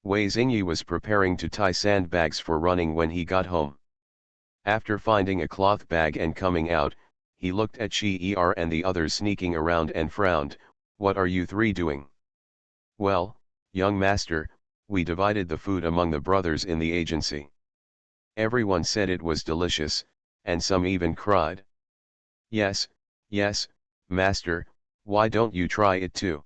Wei Xingyi was preparing to tie sandbags for running when he got home. After finding a cloth bag and coming out, he looked at Shi and the others sneaking around and frowned. What are you three doing? Well, young master, we divided the food among the brothers in the agency. Everyone said it was delicious, and some even cried. Yes, yes, master, why don't you try it too?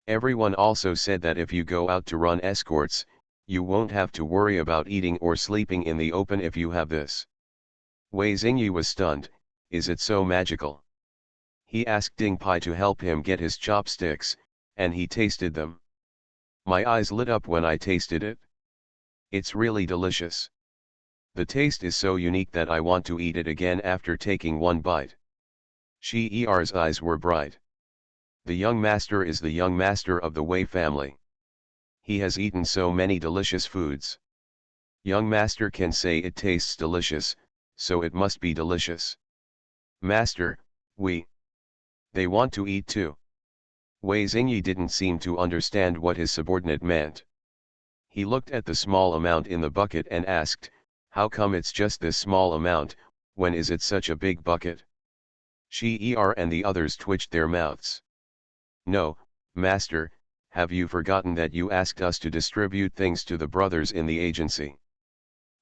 Everyone also said that if you go out to run escorts, you won't have to worry about eating or sleeping in the open if you have this. Wei Xingyi was stunned. Is it so magical? He asked Ding Pai to help him get his chopsticks, and he tasted them. My eyes lit up when I tasted it. It's really delicious. The taste is so unique that I want to eat it again after taking one bite. Shi-er's eyes were bright. The young master is the young master of the Wei family. He has eaten so many delicious foods. Young master can say it tastes delicious, so it must be delicious. Master, they want to eat too. Wei Xingyi didn't seem to understand what his subordinate meant. He looked at the small amount in the bucket and asked, how come it's just this small amount, when is it such a big bucket? Shi-er and the others twitched their mouths. No, master, have you forgotten that you asked us to distribute things to the brothers in the agency?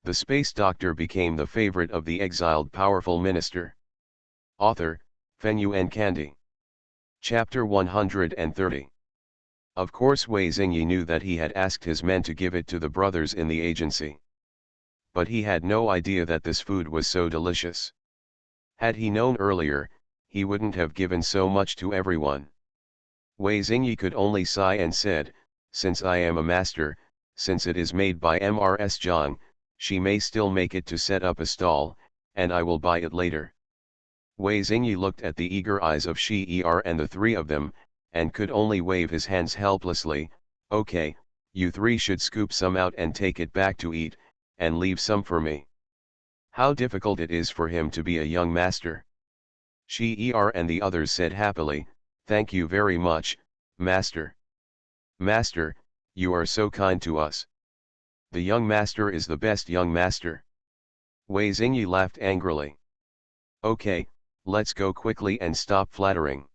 The space doctor became the favorite of the exiled powerful minister. Author, Fenyuan Candy. Chapter 130. Of course Wei Xingyi knew that he had asked his men to give it to the brothers in the agency. But he had no idea that this food was so delicious. Had he known earlier, he wouldn't have given so much to everyone. Wei Xingyi could only sigh and said, since I am a master, since it is made by Mrs. Zhang, she may still make it to set up a stall, and I will buy it later. Wei Xingyi looked at the eager eyes of Shi-er and the three of them, and could only wave his hands helplessly. Okay, you three should scoop some out and take it back to eat, and leave some for me. How difficult it is for him to be a young master. Shi-er and the others said happily, thank you very much, master. Master, you are so kind to us. The young master is the best young master. Wei Xingyi laughed angrily. Okay, let's go quickly and stop flattering.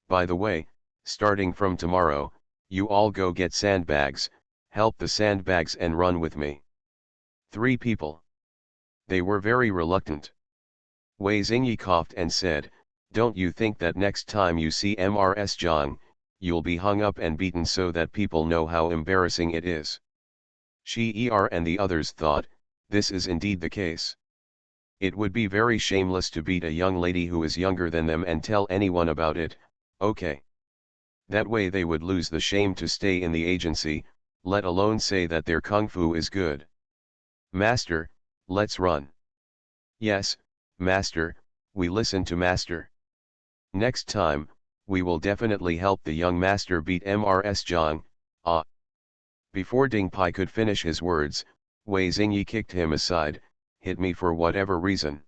By the way, starting from tomorrow, you all go get sandbags, help the sandbags and run with me. 3 people. They were very reluctant. Wei Xingyi coughed and said, don't you think that next time you see Mrs. Zhang, you'll be hung up and beaten so that people know how embarrassing it is? Shi-er and the others thought, this is indeed the case. It would be very shameless to beat a young lady who is younger than them and tell anyone about it. Okay. That way they would lose the shame to stay in the agency, let alone say that their kung fu is good. Master, let's run. Yes, master, we listen to master. Next time, we will definitely help the young master beat Mrs. Zhang. Before Ding Pai could finish his words, Wei Xingyi kicked him aside. Hit me for whatever reason.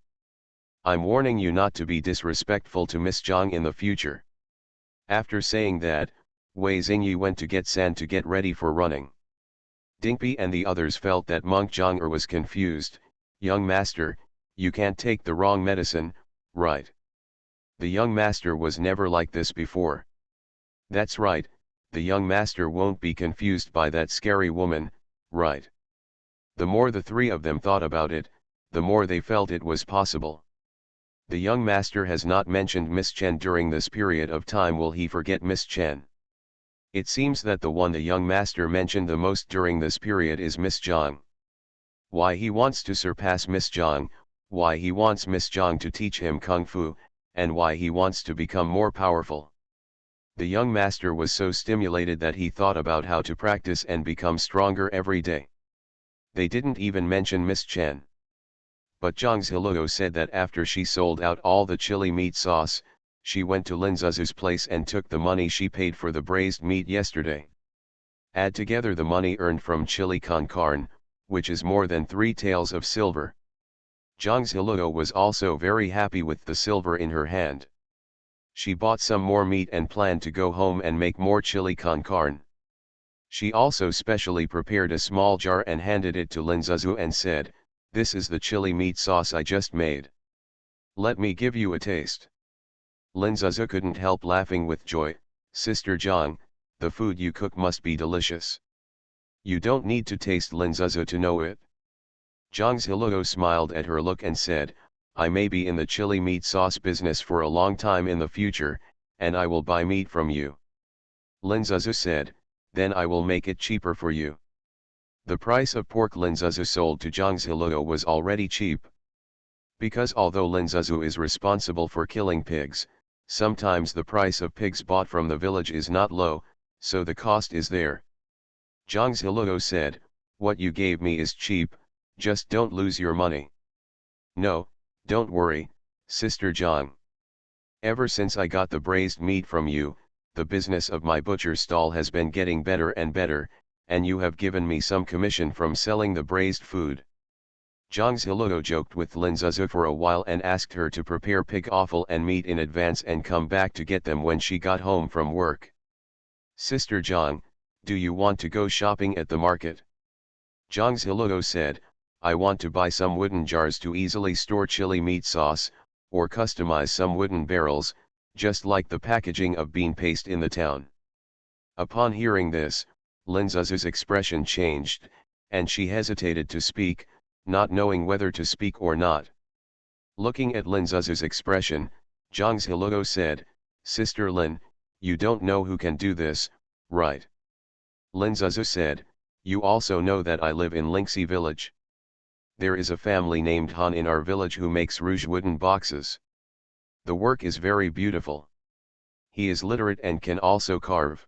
I'm warning you not to be disrespectful to Miss Zhang in the future. After saying that, Wei Xingyi went to get sand to get ready for running. Dingpi and the others felt that Monk Zhang was confused. Young master, you can't take the wrong medicine, right? The young master was never like this before. That's right, The young master won't be confused by that scary woman, right? The more the three of them thought about it, the more they felt it was possible. The young master has not mentioned Miss Chen during this period of time. Will he forget Miss Chen? It seems that the one the young master mentioned the most during this period is Miss Zhang. Why he wants to surpass Miss Zhang, why he wants Miss Zhang to teach him Kung Fu, and why he wants to become more powerful. The young master was so stimulated that he thought about how to practice and become stronger every day. They didn't even mention Miss Chen. But Zhang Ziluo said that after she sold out all the chili meat sauce, she went to Lin Zuzu's place and took the money she paid for the braised meat yesterday. Add together the money earned from chili con carne, which is more than 3 taels of silver. Zhang Ziluo was also very happy with the silver in her hand. She bought some more meat and planned to go home and make more chili con carne. She also specially prepared a small jar and handed it to Lin Zuzu and said, "This is the chili meat sauce I just made. Let me give you a taste." Lin Zuzu couldn't help laughing with joy. "Sister Zhang, the food you cook must be delicious. You don't need to taste Lin Zuzu to know it." Zhang Ziluo smiled at her look and said, "I may be in the chili meat sauce business for a long time in the future, and I will buy meat from you." Lin Zuzu said, "Then I will make it cheaper for you." The price of pork Lin Zuzu sold to Zhang Ziluo was already cheap. Because although Lin Zuzu is responsible for killing pigs, sometimes the price of pigs bought from the village is not low, so the cost is there. Zhang Ziluo said, "What you gave me is cheap, just don't lose your money." "No, don't worry, Sister Zhang. Ever since I got the braised meat from you, the business of my butcher stall has been getting better and better, and you have given me some commission from selling the braised food." Zhang Ziluo joked with Lin Zuzu for a while and asked her to prepare pig offal and meat in advance and come back to get them when she got home from work. "Sister Zhang, do you want to go shopping at the market?" Zhang Ziluo said, "I want to buy some wooden jars to easily store chili meat sauce, or customize some wooden barrels, just like the packaging of bean paste in the town." Upon hearing this, Lin Zuzu's expression changed, and she hesitated to speak, not knowing whether to speak or not. Looking at Lin Zuzu's expression, Zhang Ziluo said, "Sister Lin, you don't know who can do this, right?" Lin Zuzu said, "You also know that I live in Lingxi village. There is a family named Han in our village who makes rouge wooden boxes. The work is very beautiful. He is literate and can also carve.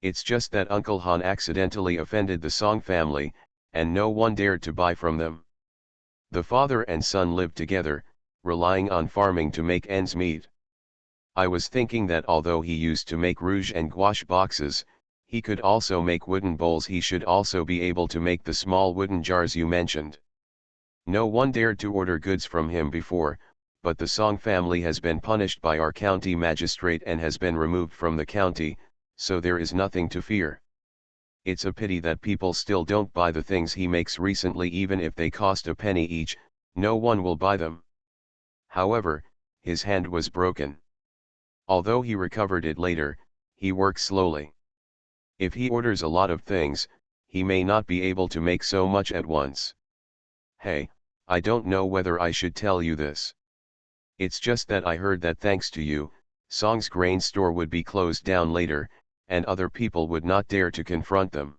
It's just that Uncle Han accidentally offended the Song family, and no one dared to buy from them. The father and son lived together, relying on farming to make ends meet. I was thinking that although he used to make rouge and gouache boxes, he could also make wooden bowls. He should also be able to make the small wooden jars you mentioned. No one dared to order goods from him before, but the Song family has been punished by our county magistrate and has been removed from the county, so there is nothing to fear. It's a pity that people still don't buy the things he makes recently. Even if they cost a penny each, no one will buy them." However, his hand was broken. Although he recovered it later, he works slowly. If he orders a lot of things, he may not be able to make so much at once. "Hey, I don't know whether I should tell you this. It's just that I heard that thanks to you, Song's grain store would be closed down later, and other people would not dare to confront them.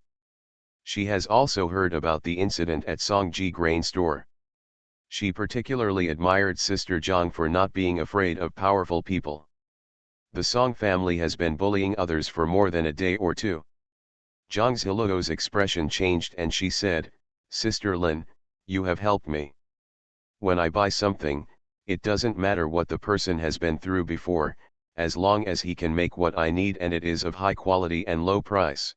She has also heard about the incident at Songji grain store. She particularly admired Sister Zhang for not being afraid of powerful people. The Song family has been bullying others for more than a day or two." Zhang Ziluo's expression changed and she said, "Sister Lin, you have helped me. When I buy something, it doesn't matter what the person has been through before, as long as he can make what I need and it is of high quality and low price."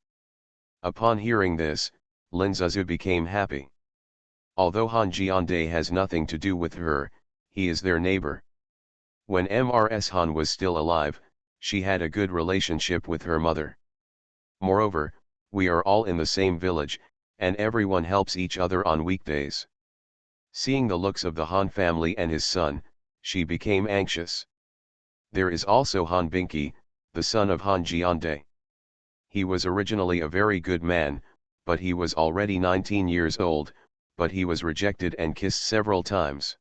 Upon hearing this, Lin Zuzu became happy. Although Han Jiande has nothing to do with her, he is their neighbor. When Mrs. Han was still alive, she had a good relationship with her mother. Moreover, we are all in the same village, and everyone helps each other on weekdays. Seeing the looks of the Han family and his son, she became anxious. There is also Han Binki, the son of Han Jiande. He was originally a very good man, but he was already 19 years old, but he was rejected and kissed several times.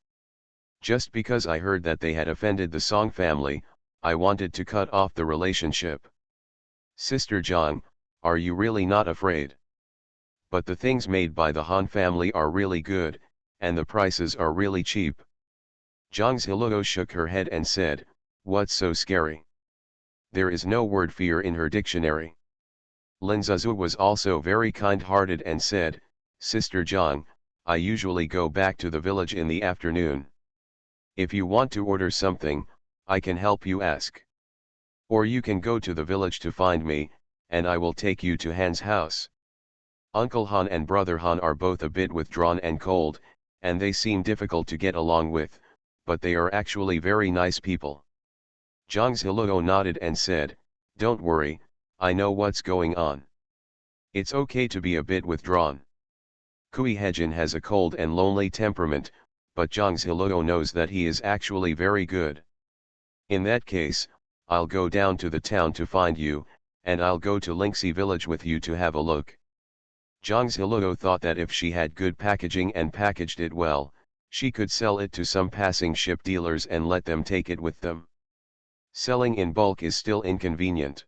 Just because I heard that they had offended the Song family, I wanted to cut off the relationship. Sister Zhang, are you really not afraid? But the things made by the Han family are really good, and the prices are really cheap. Zhang Ziluo shook her head and said, what's so scary? There is no word fear in her dictionary. Lin Zizhu was also very kind-hearted and said, Sister Zhang, I usually go back to the village in the afternoon. If you want to order something, I can help you ask. Or you can go to the village to find me, and I will take you to Han's house. Uncle Han and Brother Han are both a bit withdrawn and cold, and they seem difficult to get along with, but they are actually very nice people. Zhang Ziluo nodded and said, don't worry, I know what's going on. It's okay to be a bit withdrawn. Kui Hejin has a cold and lonely temperament, but Zhang Ziluo knows that he is actually very good. In that case, I'll go down to the town to find you, and I'll go to Lingxi village with you to have a look. Zhang Ziluo thought that if she had good packaging and packaged it well, she could sell it to some passing ship dealers and let them take it with them. Selling in bulk is still inconvenient.